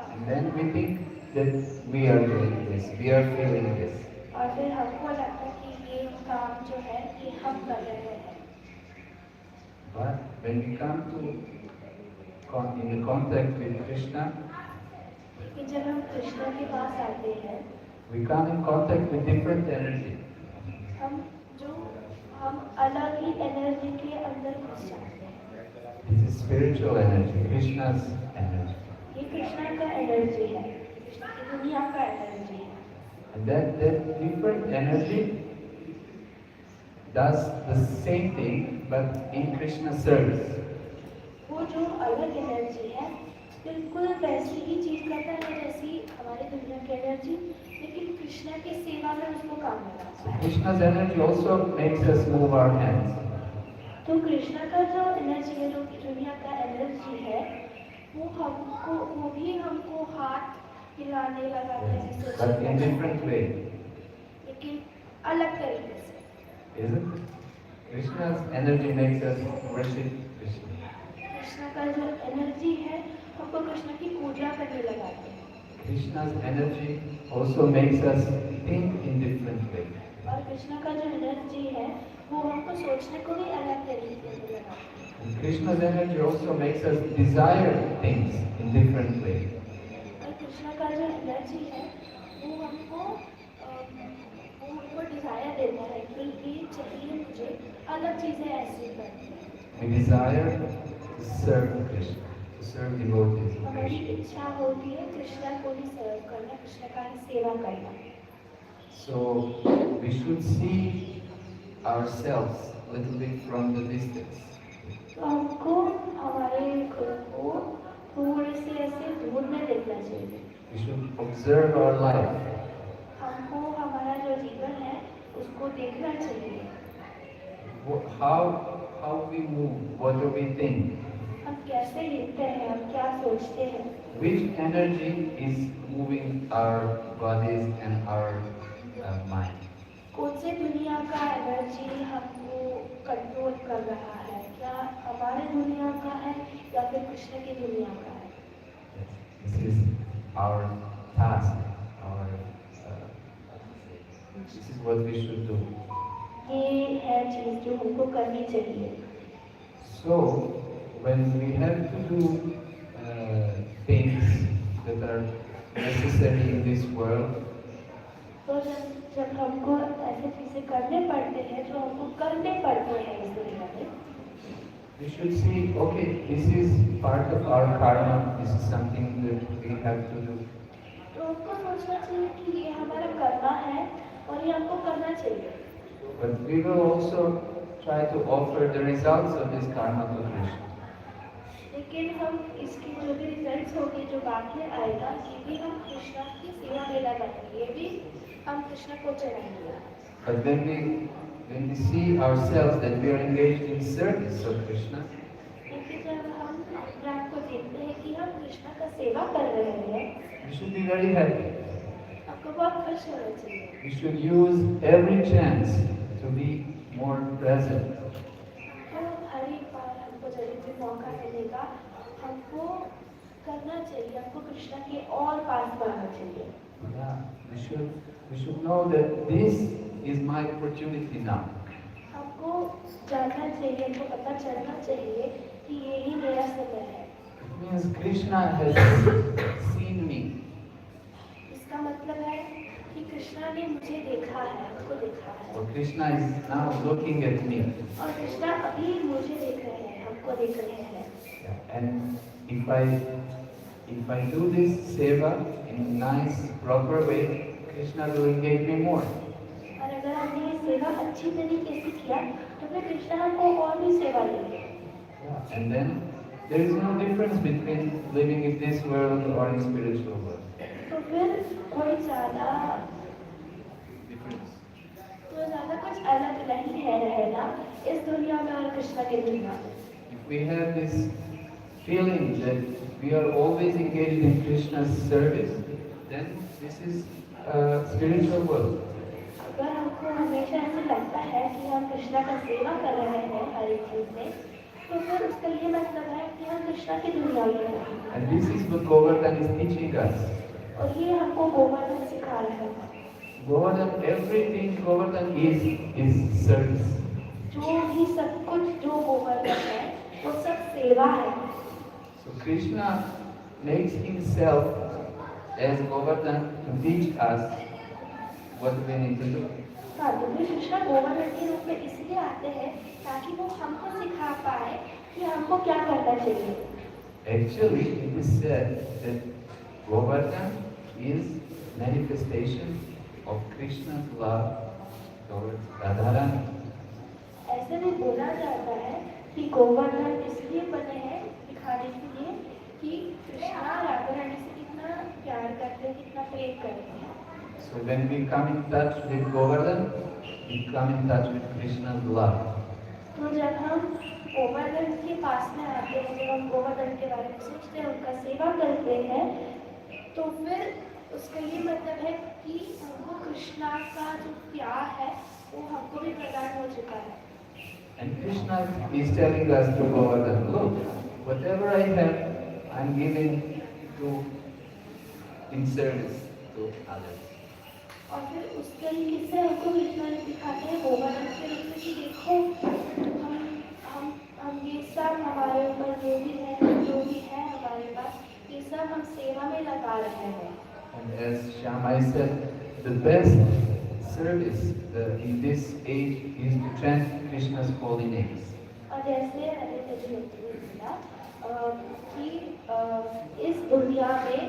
And then we think that we are doing this, we are feeling this. और फिर हमको लगता है कि ये काम जो है ये हम कर रहे हैं। But when we come to in the contact with Krishna, लेकिन जब हम कृष्ण के पास आते हैं, we come in contact with different energy. हम अलग ही एनर्जी के अंदर घुस जाते हैं। This is spiritual energy, Krishna's energy. ये कृष्ण का एनर्जी है, कृष्ण की दुनिया का एनर्जी है। And that different energy does the same thing but in Krishna's service. वो जो अलग एनर्जी है, बिल्कुल वैसी ही चीज करता है जैसी हमारी दुनिया की एनर्जी, लेकिन कृष्ण की सेवा में उसको काम लगाता है। Krishna's energy also makes us move our hands. तो कृष्ण का जो एनर्जी है, जो दुनिया का एनर्जी है, वो भी हमको हाथ हिलाने लगाता है, But in different way. लेकिन अलग तरीके से। Is it? Krishna's energy makes us worship Krishna. Krishna का जो एनर्जी है, हमको कृष्ण की पूजा करने लगाते हैं। Krishna's energy also makes us think in different way. और कृष्ण का जो एनर्जी है, वो हमको सोचने को भी अलग तरीके से लगाता है। And Krishna's energy also makes us desire things in different way. और कृष्ण का जो एनर्जी है, वो हमको डिजायर देता है कि ये चाहिए मुझे, अलग चीजें ऐसी करनी है। We desire to serve Krishna, to serve devotees of हमारी Krishna. इच्छा होती है कृष्ण को ही सर्व करना, कृष्ण का ही सेवा करना। So we should see ourselves a little bit from the distance. तो हमको हमारे खुद को थोड़े से ऐसे दूर में देखना चाहिए। We should observe our life. हमको हमारा जो जीवन है उसको देखना चाहिए। How we move, what do we think? हम कैसे हिलते हैं, हम क्या सोचते हैं, Which energy is moving our bodies and our mind? कौन से दुनिया का एनर्जी हमको कंट्रोल कर रहा है, क्या हमारे दुनिया का है या फिर कृष्ण की दुनिया का है। This is our task. This is what we should do. ये है चीज जो हमको करनी चाहिए। So, when we have to do things that are necessary in this world, तो जब हमको ऐसे चीजें करने पड़ते हैं जो हमको करने पड़ते हैं इस दुनिया में, we should see, okay, this is part of our karma, this is something that we have to do. तो हमको सोचना चाहिए कि ये हमारा कर्मा है और ये हमको करना चाहिए। But we will also try to offer the results of this karma to Krishna. लेकिन हम इसकी जो भी रिजल्ट्स होंगे, जो बाद में आएगा, ये भी हम कृष्ण की सेवा में लगाएंगे, ये भी हम कृष्ण को चढ़ाएंगे। But when we see ourselves that we are engaged in service of Krishna, लेकिन जब हम अपने आप को देखते हैं कि हम कृष्ण का सेवा कर रहे हैं, we should be very happy. हमको हमको बहुत खुश होना चाहिए। We should use every chance to be more present. तो हर एक बार हमको जब भी मौका मिलेगा हमको करना चाहिए, हमको कृष्णा के और पास बढ़ना चाहिए। Yeah, we should know that this is my opportunity now. हमको जानना चाहिए, हमको पता चलना चाहिए कि यही मेरा समय है। It means Krishna has seen me. इसका मतलब है कि कृष्णा ने मुझे देखा है, हमको देखा है। Or Krishna is now looking at me. और कृष्णा अभी मुझे देख रहे हैं, हमको देख रहे हैं। Yeah, and if I do this seva in a nice, proper way, Krishna will engage me more. और अगर हमने ये सेवा अच्छी तरीके से किया तो फिर कृष्णा हमको और भी सेवा देंगे। Yeah, and then there is no difference between living in this world or in spiritual world. तो फिर कोई ज़्यादा Difference. कुछ अलग नहीं है रहना इस दुनिया में और कृष्णा के दुनिया में। If we have this feeling that we are always engaged in Krishna's service, then this is a spiritual world. अगर हमको हमेशा ऐसे लगता है कि हम कृष्णा का सेवा कर रहे हैं हर एक चीज में, तो फिर उसका ये मतलब है कि हम कृष्णा की दुनिया में हैं। And this is what Govardhan is teaching us. और ये हमको गोवर्धन सिखा रहे हैं। Govardhan, everything Govardhan is service. जो भी सब कुछ जो गोवर्धन है वो सब सेवा है। So Krishna makes himself as Govardhan to teach us what we need to do. हाँ, तो फिर कृष्णा गोवर्धन के रूप में इसलिए आते हैं ताकि वो हमको सिखा पाए कि हमको क्या करना चाहिए। Actually, it is said that Govardhan is manifestation of Krishna's love towards Radharani. ऐसे भी बोला जाता है कि गोवर्धन इसलिए बने हैं दिखाने के लिए कि कृष्णा राधा रानी से कितना प्यार करते हैं, कितना प्रेम करते हैं। So when we come in touch with Govardhan, we come in touch with Krishna's love. तो जब हम गोवर्धन के पास में आते हैं, जब हम गोवर्धन के बारे में सोचते हैं, उनका सेवा करते हैं, तो फिर उसका ये मतलब है कि हमको कृष्णा का जो प्यार है वो हमको भी प्रदान हो चुका है। And Krishna is telling us to Govardhan, look, whatever I have, I'm giving to in service to others. और फिर उस तरीके से हमको कृष्णा ने दिखाते हैं गोवर्धन के रूप में कि देखो हम ये सब हमारे ऊपर जो भी है हमारे पास ये सब हम सेवा में लगा रहे हैं। And as Shyamai said, the best service in this age is to chant Krishna's holy names. और जैसे हरे जी ने बोला कि इस दुनिया में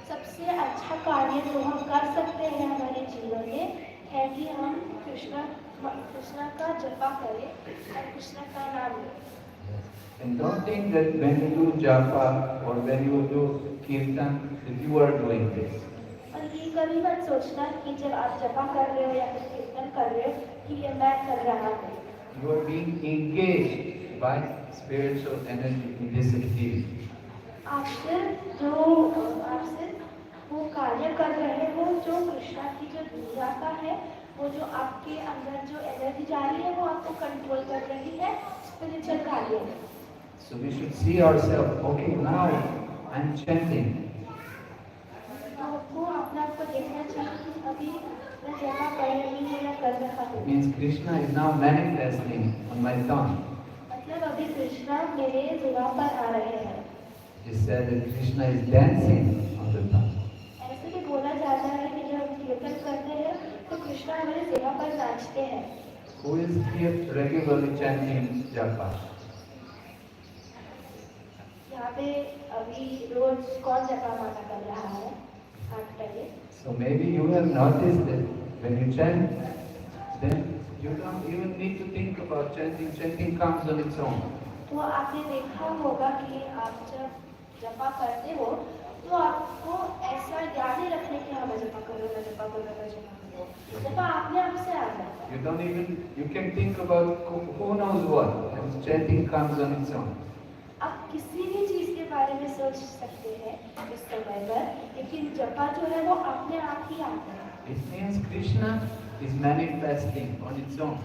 सबसे अच्छा कार्य जो हम कर सकते हैं हमारे जीवन में है कि हम कृष्णा का जपा करें और कृष्णा का नाम लें। And don't think that when you do japa or when you do kirtan that you are doing this. और ये कभी मत सोचना कि जब आप जपा कर रहे हो या फिर कीर्तन कर रहे हो कि ये मैं कर रहा हूँ। You are being engaged by spiritual energy in this activity. आप सिर्फ वो कार्य कर रहे हो जो कृष्णा की जो दुनिया का है, वो जो आपके अंदर जो एनर्जी जा रही है वो आपको कंट्रोल कर रही है, स्पिरिचुअल कार्य है। So we should see ourselves, okay, now I'm chanting. तो वो अपने आप को देखना चाहिए कि अभी मैं जपा कर रही हूँ या कर रहा हूँ। It means Krishna is now manifesting on my tongue. मतलब अभी कृष्णा मेरे जुबान पर आ रहे हैं। It said that Krishna is dancing on the tongue. ऐसे भी बोला जाता है कि जब हम कीर्तन करते हैं तो कृष्णा हमारे सेवा पर नाचते हैं। Who is here regularly chanting japa? यहाँ पे अभी रोज कौन जपा माला कर रहा है? हाथ पहले। So maybe you have noticed that when you chant, then you don't even need to think about chanting. Chanting comes on its own. तो आपने देखा होगा कि आप जब जपा करते हो तो आपको ऐसा याद ही रखने की हाँ मैं जपा करूँ, मैं जपा करूँ, मैं जपा करूँ। जपा आपने आप से आ जाता है। You can think about who knows what, and chanting comes on its own. आप किसी भी चीज के बारे में सोच सकते हैं इस समय पर, लेकिन जपा जो है वो अपने आप ही आता है। It means Krishna is manifesting on its own.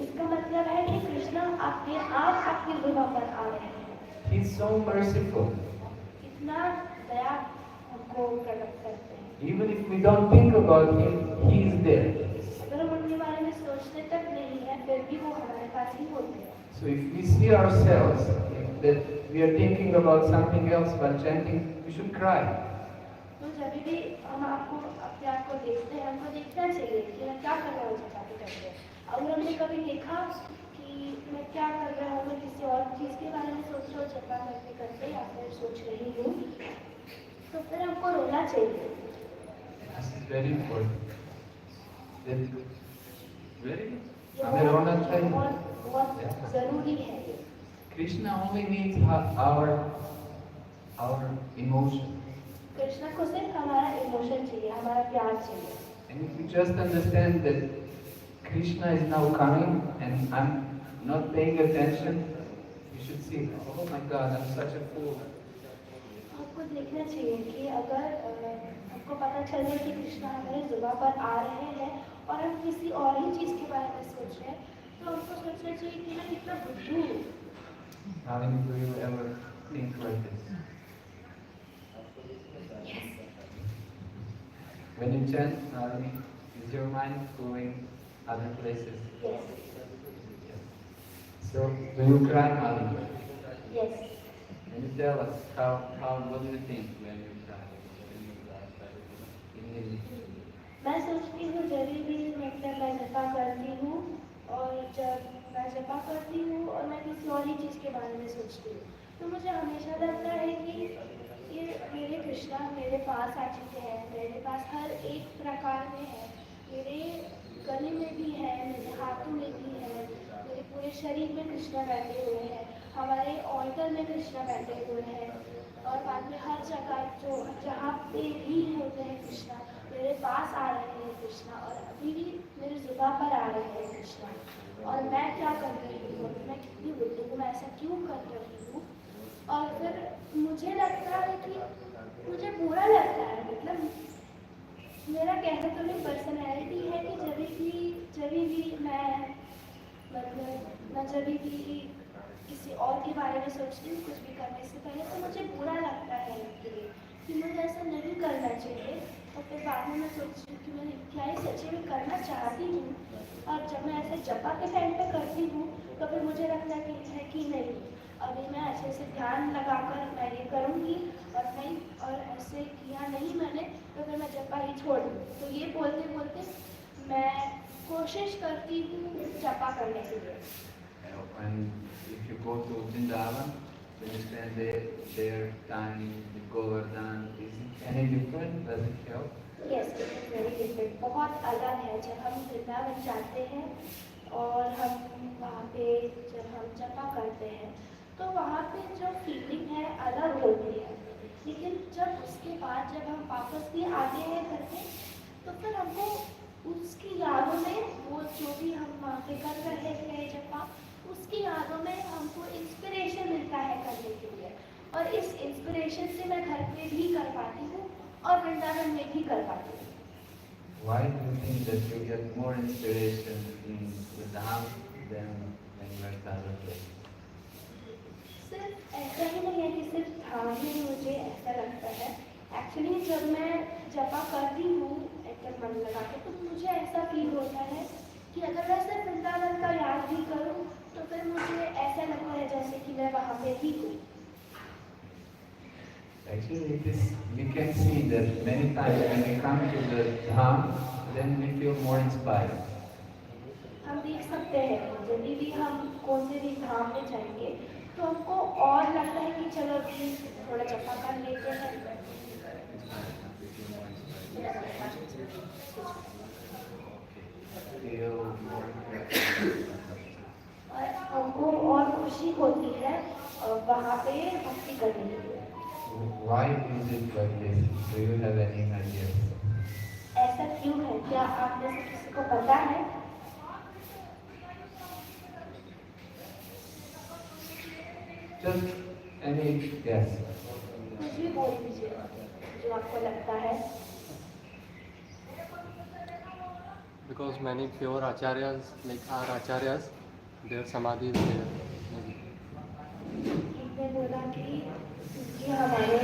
इसका मतलब है कि कृष्ण अपने आप आपकी जुबां पर आ रहे हैं। He is so merciful. इतना दया हमको प्रकट करते हैं। Even if we don't think about him, he is there. अगर हम उनके बारे में सोचते तक नहीं है, फिर भी वो हमारे पास ही होते हैं। So if we see ourselves that we are thinking about something else while chanting, we should cry. तो जब भी हम अपने आप को देखते हैं, हमको देखना चाहिए कि मैं क्या कर रहा हूँ जपा के करते। अगर हमने कभी देखा कि मैं क्या कर रहा हूँ, मैं किसी और चीज़ के बारे में सोच रहा हूँ जपा करते करते या फिर सोच रही हूँ, तो फिर हमको रोना चाहिए। This is very important. हमें रोना चाहिए। बहुत जरूरी है। Krishna only needs our emotion. Krishna को सिर्फ हमारा इमोशन चाहिए, हमारा प्यार चाहिए। And if we just understand that Krishna is now coming and I'm not paying attention, we should see, oh my God, I'm such a fool. आपको देखना चाहिए कि अगर हमको पता चले कि कृष्ण हमारे जुबां पर आ रहे हैं और हम किसी और ही चीज़ के बारे में सोच रहे हैं, तो हमको सोचना चाहिए कि मैं कितना बुद्धू हूँ। Nalini, do you ever think like this? Yes. When you chant, Nalini, is your mind going other places? Yes. Yes. So, do you cry, Nalini? Yes. Can you tell us what do you think when you cry? मैं सोचती हूँ जब भी मतलब मैं जपा करती हूँ और जब मैं जपा करती हूँ और मैं किसी और ही चीज़ के बारे में सोचती हूँ, तो मुझे हमेशा लगता है कि ये मेरे कृष्णा मेरे पास आ चुके हैं, मेरे पास हर एक प्रकार में है, मेरे गले में भी है, मेरे हाथों में भी है, मेरे पूरे शरीर में कृष्णा बैठे हुए हैं, हमारे ऑल्टर में कृष्णा बैठे हुए हैं, और बाद में हर जगह जो जहाँ पे भी होते हैं कृष्णा मेरे पास आ रहे हैं कृष्णा, और अभी भी मेरे जुबां पर आ रहे हैं कृष्णा। और मैं क्या कर रही हूँ, मैं कितनी बुद्धू हूँ, मैं ऐसा क्यों कर रही हूँ। और फिर मुझे लगता है कि मुझे बुरा लगता है, मतलब मेरा कहने तो नहीं पर्सनैलिटी है कि जब भी मैं जब भी किसी और के बारे में सोचती हूँ कुछ भी करने से पहले, तो मुझे बुरा लगता है कि मुझे ऐसा नहीं करना चाहिए। और फिर बाद में मैं सोचती हूँ कि मैं क्या ही सच्ची में करना चाहती हूँ, और जब मैं ऐसे जपा के टाइम पे करती हूँ तो फिर मुझे लगता है कि नहीं, अभी मैं अच्छे से ध्यान लगाकर मैं ये करूँगी, और ऐसे किया नहीं मैंने तो फिर मैं जपा ही छोड़ दूँ। तो ये बोलते बोलते मैं कोशिश करती हूँ जपा करने के लिए। And if you go to Vrindavan, when you spend their time with Govardhan, is it any different? Does it help? Yes, it is very different. बहुत अलग है जब हम वृंदावन जाते हैं और हम वहाँ पे जब हम जपा करते हैं तो वहाँ पे जो फीलिंग है अलग होती है, लेकिन जब उसके बाद जब हम वापस भी आते हैं घर पे तो फिर हमको उसकी यादों में वो जो भी हम वहाँ पे कर रहे थे जपा, उसकी यादों में हमको इंस्पिरेशन मिलता है करने के लिए, और इस इंस्पिरेशन से मैं घर पे भी कर पाती हूँ और वृंदावन में भी कर पाती हूँ। Why do you think that you get more inspiration in Vrindavan than when you are at other places? सिर्फ ऐसा ही नहीं है कि सिर्फ धाम में मुझे ऐसा लगता है। एक्चुअली जब मैं जपा करती हूँ एकदम मन लगा के, तो मुझे ऐसा फील होता है कि अगर मैं सिर्फ वृंदावन का याद भी करूँ तो फिर मुझे ऐसा लगता है जैसे कि मैं वहाँ पे ही हूँ। Actually, we can see that many times when we come to the dham, then we feel more inspired. हम देख सकते हैं जब भी हम कौन से भी धाम में जाएंगे तो हमको और लगता है कि चलो अभी थोड़ा जपा कर लेते हैं। और हमको और खुशी होती है वहाँ पे भक्ति करने के लिए। Why is it like this? Do you have any ideas? ऐसा क्यों है? क्या आप में से किसी को पता है? Just Any guess? कुछ भी बोल दीजिए जो आपको लगता है. Because many pure acharyas, like our acharyas, their samadhi is there. Maybe. उसने बोला कि हमारे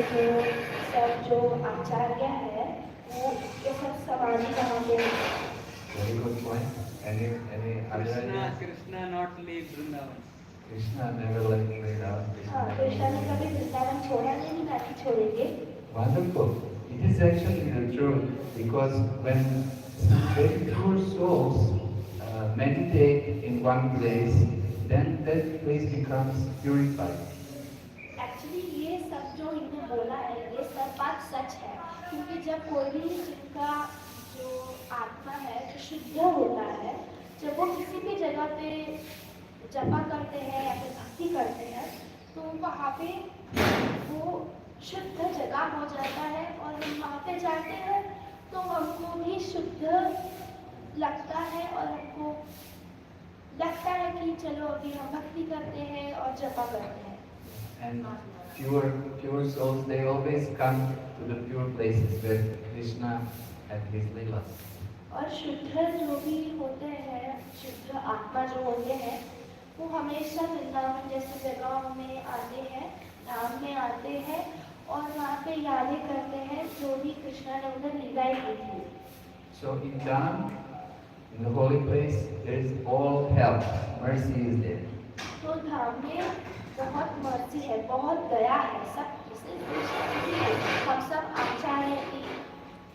जो आचार्य है वो ये सब समाधि कहाँ पे है. Very good point. Any other idea? Krishna not leave Vrindavan. Krishna never left Vrindavan. हाँ, कृष्णा ने कभी वृंदावन छोड़ा नहीं, ना कि छोड़ेंगे. Wonderful. It is actually the truth, because when very pure souls meditate in one place, then that place becomes purified. Actually ये सब जो इन्होंने बोला है ये सब बात सच है, क्योंकि जब कोई भी जिनका जो आत्मा है जो शुद्ध होता है, जब वो किसी भी जगह पे जपा करते हैं या फिर भक्ति करते हैं तो वहाँ पे वो शुद्ध जगह हो जाता है और हम वहाँ पे जाते हैं तो हमको भी शुद्ध लगता है और हमको लगता है कि चलो अभी हम भक्ति करते हैं और जपा करते हैं. And pure souls, they always come to the pure places where Krishna had his leelas. और शुद्ध जो भी होते हैं, शुद्ध आत्मा जो होते हैं, वो हमेशा वृंदावन जैसे जगहों में आते हैं, धाम में आते हैं और वहाँ पे यादें करते हैं जो भी कृष्णा ने उधर लीलाएं की थी. So in Dham, in the holy place, there is all help. Mercy is there. तो धाम में बहुत मर्जी है, बहुत दया है, सब हम सब आचार्य की,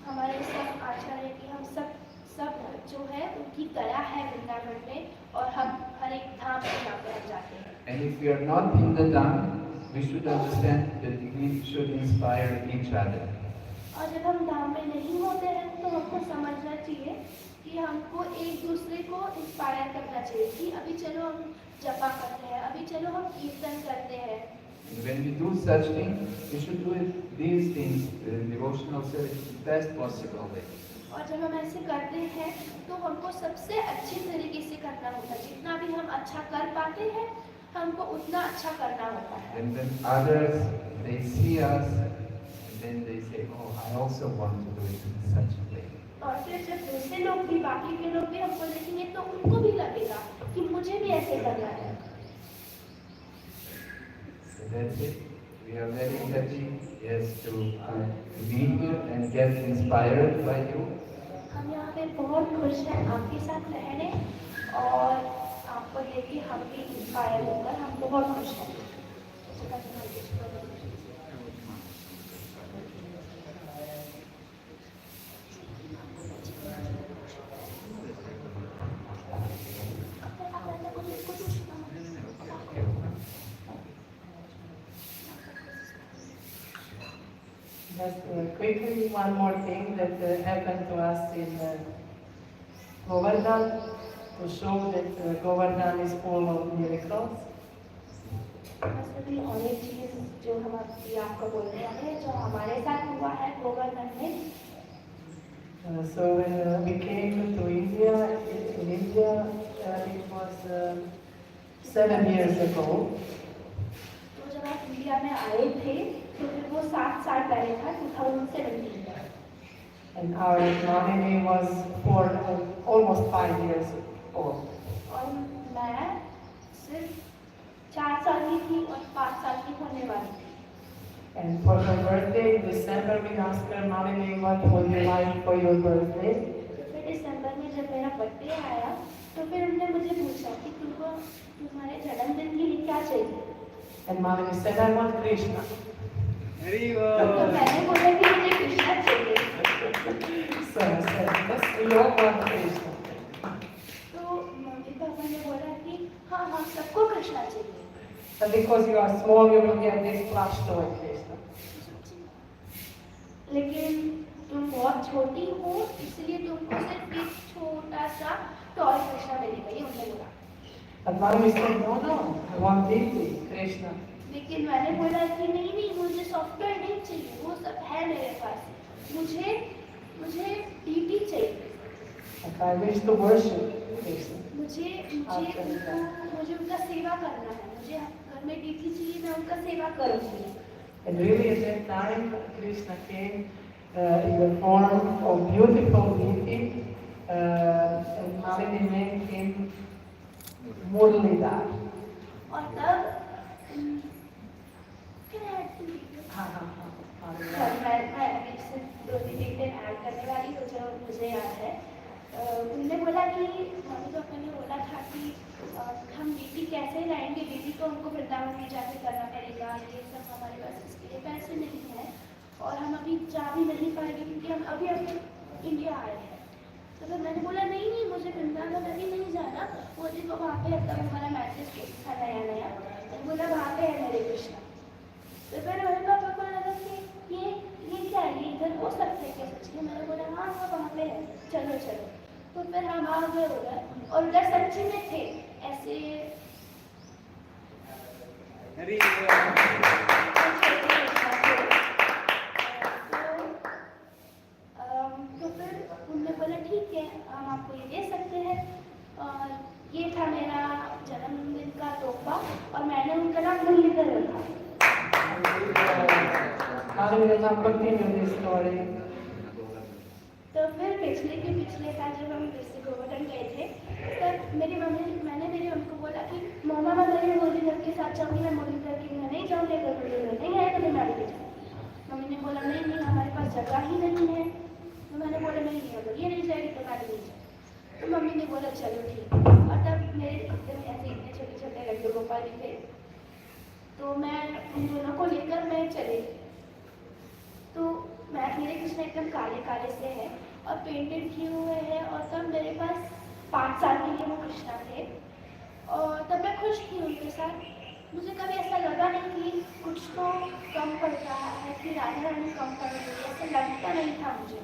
हमारे सब आचार्य की, हम सब जो है उनकी दया है वृंदावन में और हम हर एक धाम में यहाँ पे जाते हैं. And if we are not in the Dham, we should understand that we should inspire each other. और जब हम धाम में नहीं होते हैं तो हमको समझना चाहिए कि हमको एक दूसरे को इंस्पायर करना चाहिए कि अभी चलो हम जपा करते हैं, अभी चलो हम कीर्तन करते हैं. And when we do such things, we should do these things, devotional service, the best possible way. और जब हम ऐसे करते हैं तो हमको सबसे अच्छे तरीके से करना होता है. जितना भी हम अच्छा कर पाते हैं हमको उतना अच्छा करना होता है. And when others, they see us, and then they say, oh, I also want to do it in such a way. और फिर जब दूसरे लोग भी, बाकी के लोग भी हमको देखेंगे तो उनको भी लगेगा कि मुझे भी ऐसे करना है. So that's it. We are very happy, yes, to be here and get inspired by you. हम यहाँ पे बहुत खुश हैं आपके साथ रहने और आपको देख के हम भी इंस्पायर होकर हम बहुत खुश हैं. Just quickly, one more thing that happened to us in Govardhan, to show that Govardhan is full of miracles. अभी और एक चीज़ जो हम अभी आपको बोल रहे हैं जो हमारे साथ हुआ है गोवर्धन में. So when we came to India, it was 7 years ago. तो जब आप इंडिया में आए थे तो फिर वो 7 साल पहले था, 2017 में. And our nominee was almost 5 years old. और मैं सिर्फ 4 साल की थी और 5 साल की होने वाली थी. And for her birthday in December, we asked her, Nalini, what would you like for your birthday? फिर दिसंबर में जब मेरा बर्थडे आया तो फिर उन्होंने मुझे पूछा कि तुमको तुम्हारे जन्मदिन के लिए क्या चाहिए. And Nalini said, I want Krishna. तो मैंने बोला कि मुझे कृष्णा चाहिए. So I said, yes, we all want Krishna. तो मम्मी पापा ने बोला कि हाँ हम सबको कृष्णा चाहिए. And because you are small, you will get this plush toy Krishna. लेकिन तुम बहुत छोटी हो इसलिए तुमको सिर्फ एक छोटा सा टॉय कृष्णा मिलेगा, ये उन्होंने बोला. And Nalini said, no, I want deeply Krishna. लेकिन मैंने बोला कि नहीं मुझे सॉफ्टवेयर नहीं चाहिए, वो सब है मेरे पास, मुझे डीपी चाहिए. And I wish to worship Krishna. मुझे उनका सेवा करना है, मुझे घर में दीदी चाहिए, मैं उनका सेवा करूँगी। And really at that time, Krishna came in the form of beautiful deity, and Malini May came Murlidhar. और तब can I add some details? मैं अभी से 2-3 डिटेल ऐड करने वाली हूँ जो मुझे याद है। उन्होंने बोला कि मम्मी पापा ने बोला था कि हम दीदी कैसे लाएंगे, दीदी को हमको वृंदावन में जाके करना पड़ेगा, ये सब हमारे पास इसके लिए पैसे नहीं है और हम अभी जा भी नहीं पाएंगे क्योंकि हम अभी इंडिया आए हैं। तो फिर मैंने बोला नहीं नहीं मुझे वृंदावन अभी नहीं जाना, वो देखो वहाँ पे तब हमारा मैसेज था नया नया, मैंने बोला वहाँ पे है मेरे कृष्णा। तो फिर मेरे पापा को लगा कि ये क्या है, ये इधर हो सकता है क्या सच में? मैंने बोला हाँ हाँ वहाँ पे है, चलो चलो। तो फिर हम आ गए उधर और उधर सच्ची में थे ऐसे तो फिर उन्होंने बोला ठीक है हम आपको ये दे सकते हैं। और ये था मेरा जन्मदिन का तोहफा और मैंने उनका नाम मुरलीधर रखा। तो फिर पिछले साल जब हम गोवर्धन गए थे तब मैंने मेरी मम्मी को बोला कि मामा मैं मेरे मुरलीधर के साथ जाऊँगी, मैं मुरलीधर के घर नहीं जाऊँगी, अगर मुरलीधर नहीं आए तो मैं मैडी के जाऊँगी। मम्मी ने बोला नहीं नहीं हमारे पास जगह ही नहीं है। तो मैंने बोला नहीं अगर ये नहीं जाएगी तो मैडी नहीं जाएगी। तो मम्मी ने बोला चलो ठीक है। और तब मेरे एकदम ऐसे इतने छोटे छोटे लड्डू गोपाल भी थे तो मैं उन दोनों को लेकर मैं चले। तो मेरे कृष्ण एकदम काले काले से है और पेंटेड किए हुए हैं और तब मेरे पास 5 साल के लिए वो कृष्णा थे और तब मैं खुश थी उनके साथ। मुझे कभी ऐसा लगा नहीं कि कुछ तो कम पड़ रहा है कि राधा रानी कम पड़ रही है, ऐसा लगता नहीं था मुझे।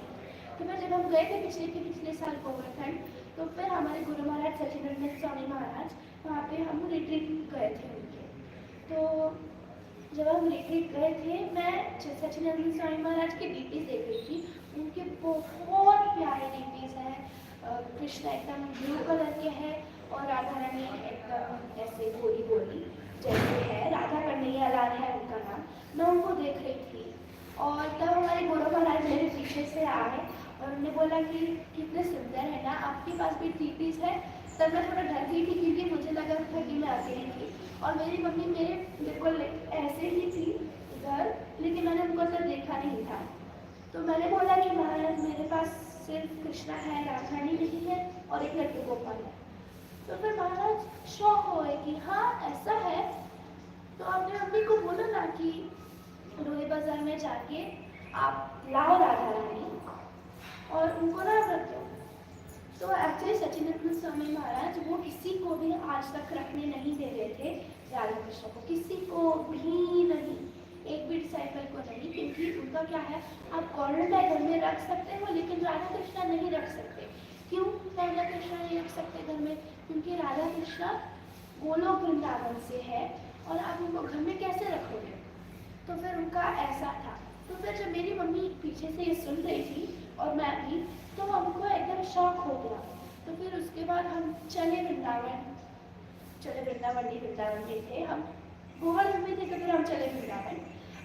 तो मैं जब हम गए थे पिछले साल गोवर्धन तो फिर हमारे गुरु महाराज सचिदानंद स्वामी महाराज वहाँ पे हम रिट्रीट गए थे उनके। तो जब हम रिट्रीट गए थे मैं सचिदानंद स्वामी महाराज के डीपीज देख रही थी, उनके बहुत प्यारे डीपीज हैं। कृष्ण एकदम ब्लू कलर के हैं और राधा रानी एकदम ऐसे गोरी गोरी जैसे है, राधा कन्हैया लाल है उनका नाम। मैं उनको देख रही थी और तब हमारे गुरु महाराज मेरे पीछे से आए और उन्होंने बोला कि कितने सुंदर है ना, आपके पास भी डीपीज है। तब मैं थोड़ा डर गई थी क्योंकि मुझे लगा था कि मैं अकेली थी और मेरी मम्मी बिल्कुल ऐसे ही थी इधर, लेकिन मैंने उनको तो देखा नहीं था। तो मैंने बोला कि महाराज मेरे पास सिर्फ कृष्णा है, राधा रानी नहीं है और एक लड्डू गोपाल है। तो फिर महाराज शौक हुए कि हाँ ऐसा है। तो आपने मम्मी को बोला ना कि रोही बाजार में जाके आप लाओ राधा रानी और उनको ना रख दो। तो एक्चुअली सचिदानंद स्वामी महाराज वो किसी को भी आज तक रखने नहीं दे रहे थे राधा कृष्ण को, किसी को भी नहीं, एक भी डिसाइपल को नहीं, क्योंकि उनका क्या है आप कॉर्नर में घर में रख सकते हो लेकिन राधा कृष्णा नहीं रख सकते। क्यों राधा कृष्णा नहीं रख सकते घर में? क्योंकि राधा कृष्णा गोलोक वृंदावन से है और आप उनको घर में कैसे रखोगे? तो फिर उनका ऐसा था। तो फिर जब मेरी मम्मी पीछे से ये सुन रही थी और मैं भी, तो हमको एकदम शौक हो गया। तो फिर उसके बाद हम चले वृंदावन में थे हम, गोवर्धन में थे तो फिर हम चले वृंदावन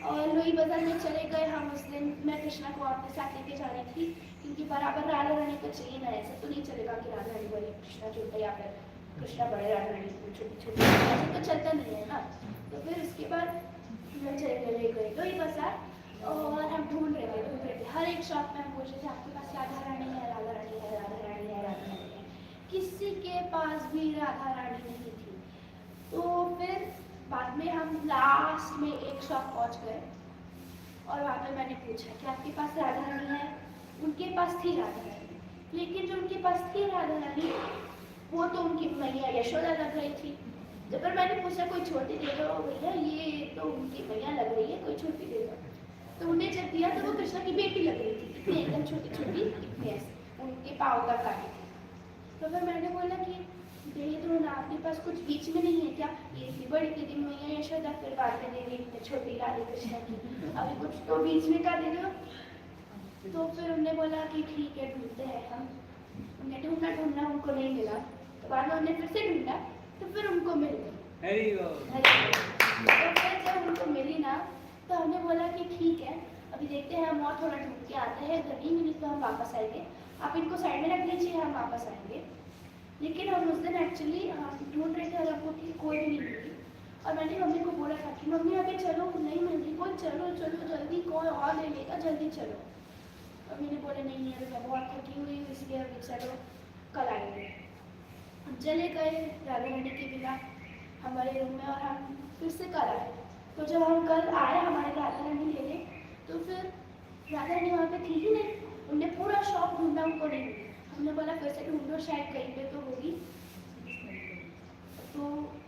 और लोही बाजार में चले गए हम। उस दिन मैं कृष्णा को अपने साथ लेके जा रही थी क्योंकि बराबर राधा रानी को चाहिए ना, ऐसा तो नहीं चलेगा कि राधा रानी बड़ी कृष्णा छोटा या फिर कृष्णा बड़े राधा रानी छोटी छोटी, ऐसे तो चलता नहीं है ना। तो फिर उसके बाद मैं चले गए लोही बाजार और हम ढूंढ रहे थे हर एक शॉप में हम पूछ रहे थे आपके पास राधा रानी है, राधा रानी है, राधा रानी है, राधा रानी है। किसी के पास भी राधा रानी नहीं थी। तो फिर बाद में हम लास्ट में एक शॉप पहुंच गए और वहाँ पे मैंने पूछा कि आपके पास राधा रानी है? उनके पास थी राधा रानी, लेकिन जो उनके पास थी राधा रानी वो तो उनकी मैया यशोदा लग रही थी। जब पर मैंने पूछा कोई छोटी दे दो भैया, ये तो उनकी मैया लग रही है, कोई छोटी दे दो। तो उन्हें जब दिया तो वो कृष्णा की बेटी लग रही थी, इतनी एकदम छोटी छोटी, इतने ऐसे उनके पाँव का काटी थी। तो फिर मैंने बोला कि दे दो ना, आपके पास कुछ बीच में नहीं है क्या? ये भी बड़ी दीदी मैया यशोदा, फिर बाद में दे दी इतने छोटी राधे कृष्णा की, अभी कुछ तो बीच में का दे दो। तो फिर उन्होंने बोला कि ठीक है ढूंढते हैं हम। उन्हें ढूंढना उनको नहीं मिला। तो बाद में उन्हें फिर से ढूंढा तो फिर उनको मिल गई। Very good. तो फिर जब उनको मिली ना तो हमने बोला कि ठीक है, अभी देखते हैं, हम और थोड़ा ढूंढ के आते हैं, अगर नहीं मिली तो हम वापस आएंगे, आप इनको साइड में रख लीजिए, हम वापस आएंगे। लेकिन हम उस दिन एक्चुअली ढूंढ रहे थे और हमको कि कोई भी नहीं मिली। और मैंने मम्मी को बोला था कि मम्मी अभी चलो, नहीं मिल रही कोई, चलो चलो जल्दी, कोई और ले लेगा, जल्दी चलो। मम्मी ने बोला नहीं नहीं, अभी मैं बहुत थकी हुई हूँ, इसलिए अभी चलो कल आएंगे। हम चले गए राधा रानी के बिना हमारे रूम में, और हम फिर से कल आए। तो जब हम कल आए हमारे राधा रानी लेने, तो फिर राधा रानी वहाँ पे थी ही नहीं। उनने पूरा शॉप ढूंढा, उनको नहीं मिली। हमने बोला फिर से ढूंढो, शायद कहीं पे तो होगी। तो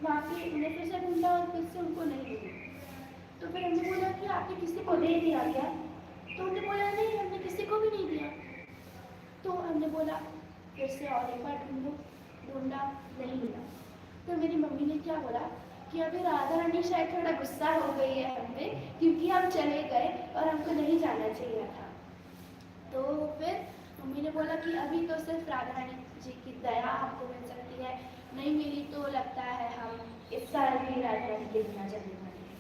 वहाँ पे उन्हें फिर से ढूंढा और फिर से उनको नहीं मिली। तो फिर हमने बोला कि आपने किसी को दे दिया क्या? तो उन्होंने बोला नहीं, हमने किसी को भी नहीं दिया। तो हमने बोला फिर से और एक बार ढूंढो, ढूंढा, नहीं मिला। तो मेरी मम्मी ने क्या बोला कि अभी राधा रानी शायद थोड़ा गुस्सा हो गई है हम पे, क्योंकि हम चले गए और हमको नहीं जाना चाहिए था। तो फिर मम्मी ने बोला कि अभी तो सिर्फ राधा रानी जी की दया आपको मिल सकती है, नहीं मिली तो लगता है हम इस साल भी राधा रानी के बिना चलने वाले हैं।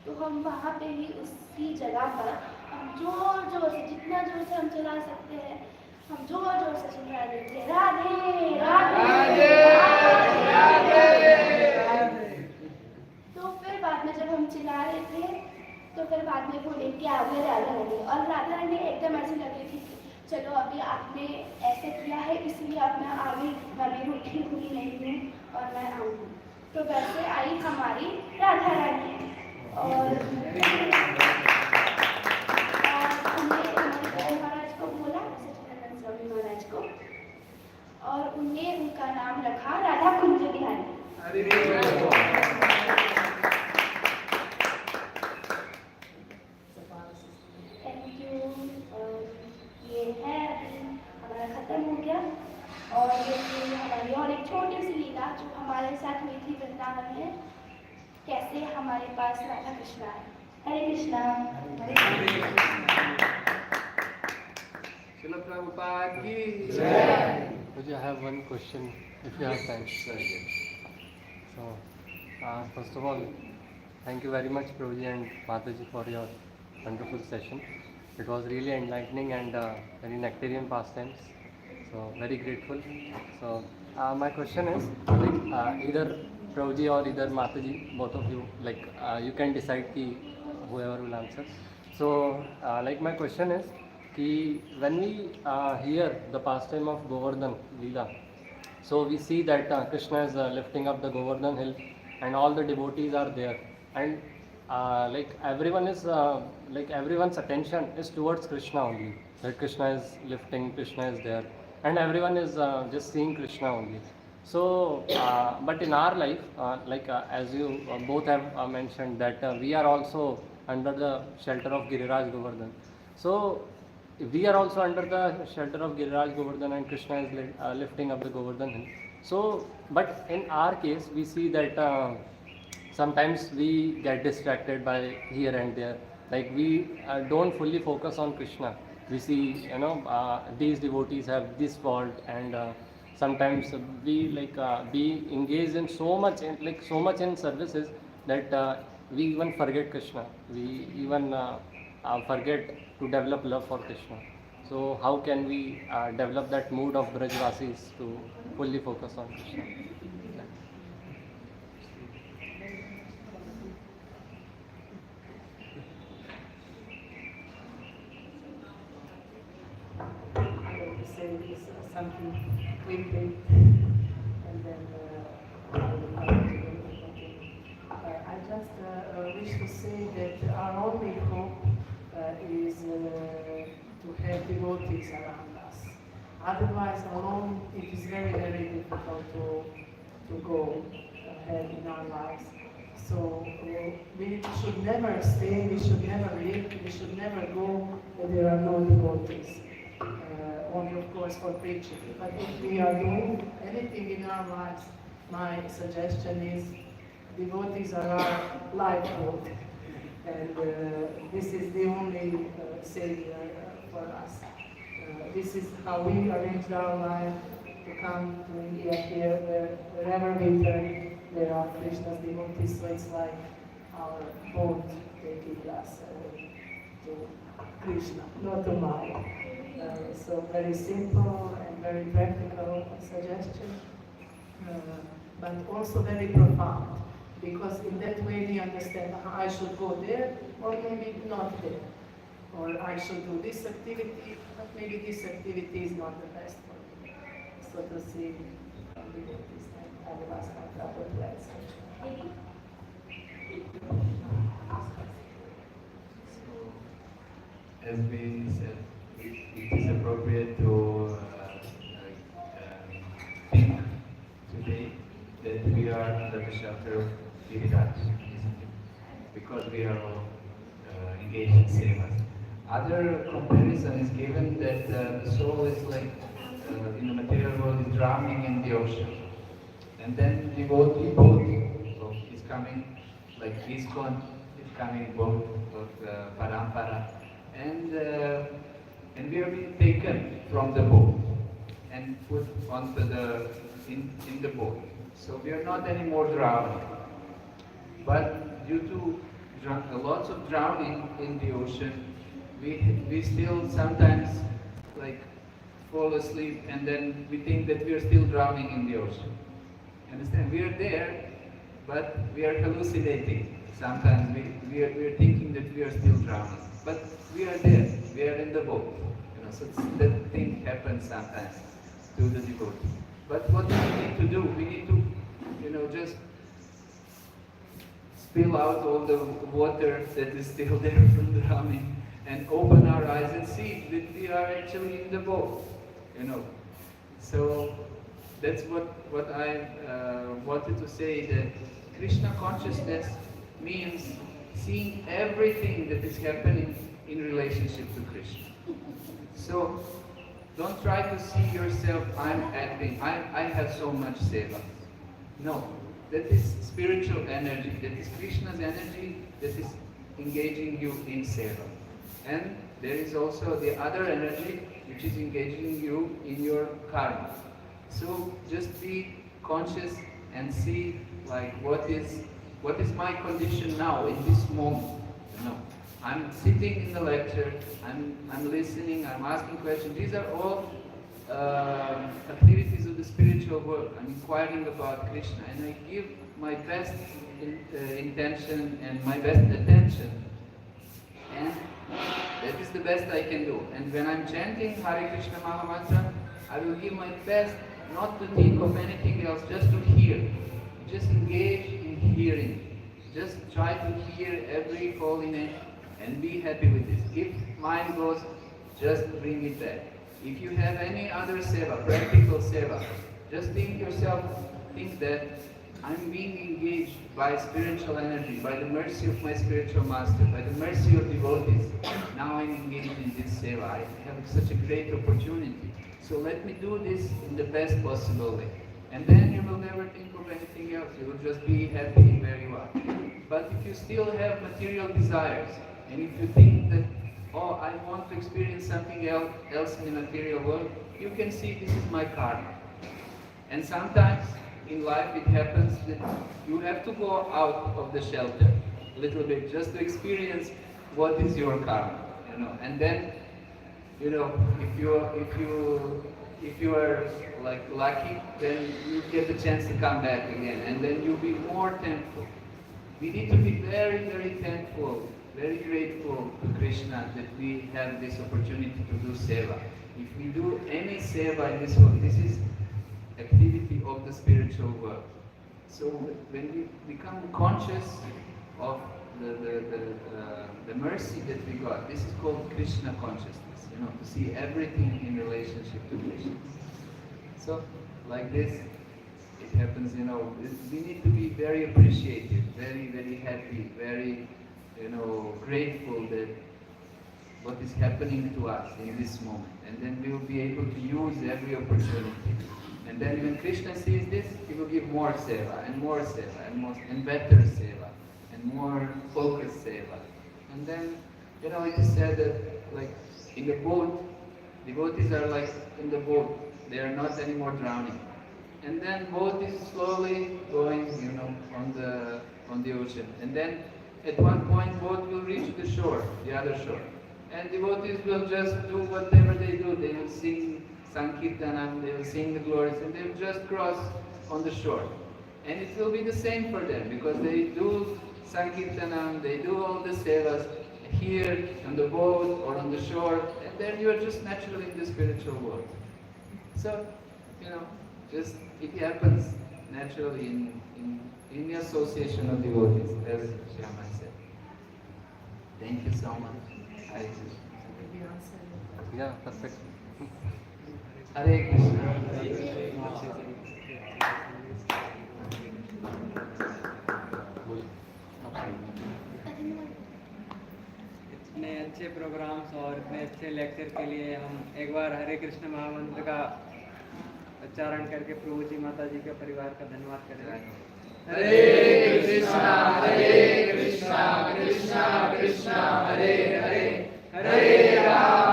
तो हम वहाँ पे ही उसी जगह पर हम जोर जोर से, जितना जोर से हम चला सकते हैं, हम जोर जोर से चिल्ला रहे थे, राधे राधे राधे। तो फिर बाद में जब हम चिल्ला रहे थे तो फिर बाद में बोले कि आ गए राधा रानी। और राधा रानी एकदम ऐसी लग रही थी कि चलो अभी आपने ऐसे किया है इसलिए अब मैं आगे वाली रूठी हुई नहीं हूँ और मैं आऊँगी। तो वैसे आई हमारी राधा रानी। और महाराज को बोला, सच्चिदानंद स्वामी महाराज को, और उन्हें उनका नाम रखा राधा कुंज बिहारी। Thank you. ये है अभी हमारा खत्म हो गया। और ये थी हमारी और एक छोटी सी लीला जो हमारे साथ हुई थी वृंदावन में, कैसे हमारे पास राधा कृष्णा है। हरे Krishna. Srila Prabhupada ki Jai. I have one question, if you have time. So, first of all, thank you very much, Prabhuji and Mataji, for your wonderful session. It was really enlightening and very nectarian pastimes. So, very grateful. So, my question is, like, either Prabhuji or either Mataji, both of you, like, you can decide ki whoever will answer. So, like, my question is, कि when we hear the pastime of Govardhan Leela, so we see that Krishna is lifting up the Govardhan hill and all the devotees are there, and like everyone is like everyone's attention is towards Krishna only, that Krishna is lifting, Krishna is there, and everyone is just seeing Krishna only. So but in our life, like as you both have mentioned that we are also under the shelter of Giriraj Govardhan. So we are also under the shelter of Giriraj Govardhan and Krishna is lifting up the Govardhan hill. So, but in our case, we see that sometimes we get distracted by here and there. Like we don't fully focus on Krishna. We see, you know, these devotees have this fault, and sometimes we like be engaged in so much, in services that we even forget Krishna. We even forget to develop love for Krishna. So how can we develop that mood of Brajvasis to fully focus on Krishna? I want to say this something quickly, and then I just wish to say that our only hope is to have devotees around us. Otherwise, alone, it is very, very difficult to go ahead in our lives. So we should never stay, we should never live, we should never go where there are no devotees. Only, of course, for preaching. But if we are doing anything in our lives, my suggestion is devotees are our lifeboat. And this is the only savior for us. This is how we arranged our life to come to India here, wherever we turn. there are Krishna's devotees, so it's like our boat taking us to Krishna, not to Maya. So very simple and very practical suggestion, but also very profound, because in that way we understand I should go there or maybe not there, or I should do this activity, but maybe this activity is not the best for me. So to see devotees, and I will ask my brother to answer. As we said, it is appropriate to think today that we are under the shelter of Giriraj, isn't it? Because we are all engaged in sevas. Other comparison is given that the soul is like, in the material world, is drowning in the ocean. And then devotee boat is coming, like ISKCON is coming boat of Parampara. And we are being taken from the boat and put onto in the boat. So we are not anymore drowning. But due to lots of drowning in the ocean, we still sometimes like fall asleep, and then we think that we are still drowning in the ocean. Understand? We are there, but we are hallucinating. Sometimes we are thinking that we are still drowning. But we are there, we are in the boat. So that thing happens sometimes to the devotee. But what do we need to do? We need to, just spill out all the water that is still there from drowning and open our eyes and see that we are actually in the boat. So that's what I wanted to say, that Krishna consciousness means seeing everything that is happening in relationship to Krishna. So don't try to see yourself, I'm acting, I have so much seva. No, that is spiritual energy, that is Krishna's energy that is engaging you in seva. And there is also the other energy which is engaging you in your karma. So just be conscious and see like what is my condition now in this moment. I'm sitting in the lecture, I'm listening, I'm asking questions. These are all activities of the spiritual world. I'm inquiring about Krishna, and I give my best intention and my best attention. And that is the best I can do. And when I'm chanting Hare Krishna Mahamantra, I will give my best not to think of anything else, just to hear. Just engage in hearing. Just try to hear every holy name and be happy with this. If mind goes, just bring it back. If you have any other seva, practical seva, just think that I'm being engaged by spiritual energy, by the mercy of my spiritual master, by the mercy of devotees. Now I'm engaged in this seva. I have such a great opportunity. So let me do this in the best possible way. And then you will never think of anything else. You will just be happy where you are. But if you still have material desires, and if you think that, oh, I want to experience something else in the material world, you can see this is my karma. And sometimes in life it happens that you have to go out of the shelter a little bit just to experience what is your karma, And then, if you are like lucky, then you get the chance to come back again, and then you'll be more thankful. We need to be very, very thankful, very grateful to Krishna that we have this opportunity to do seva. If we do any seva in this world, this is activity of the spiritual world. So when we become conscious of the mercy that we got, this is called Krishna consciousness, to see everything in relationship to Krishna. So like this, it happens, we need to be very appreciative, very, very happy, very, grateful that what is happening to us in this moment. And then we will be able to use every opportunity. And then when Krishna sees this, he will give more seva, and and better seva, and more focused seva. And then, it is said that, like, in the boat, devotees are like in the boat. They are not anymore drowning. and then boat is slowly going, on the ocean. And then at one point boat will reach the shore, the other shore. And devotees will just do whatever they do. They will sing Sankirtanam, they will sing the glories, and they will just cross on the shore. And it will be the same for them, because they do Sankirtanam, they do all the sevas here on the boat or on the shore, and then you are just naturally in the spiritual world. So, just it happens naturally in the association of devotees, as Shyaman said. Thank you so much. Yeah, perfect. Hare Krishna. इतने अच्छे programmes और इतने अच्छे lecture के लिए हम एक बार हरे कृष्ण महामंत्र का उच्चारण करके प्रभु जी माता जी के परिवार का धन्यवाद करेंगे। Hare Krishna, Krishna Krishna, Hare Hare, Hare Rama,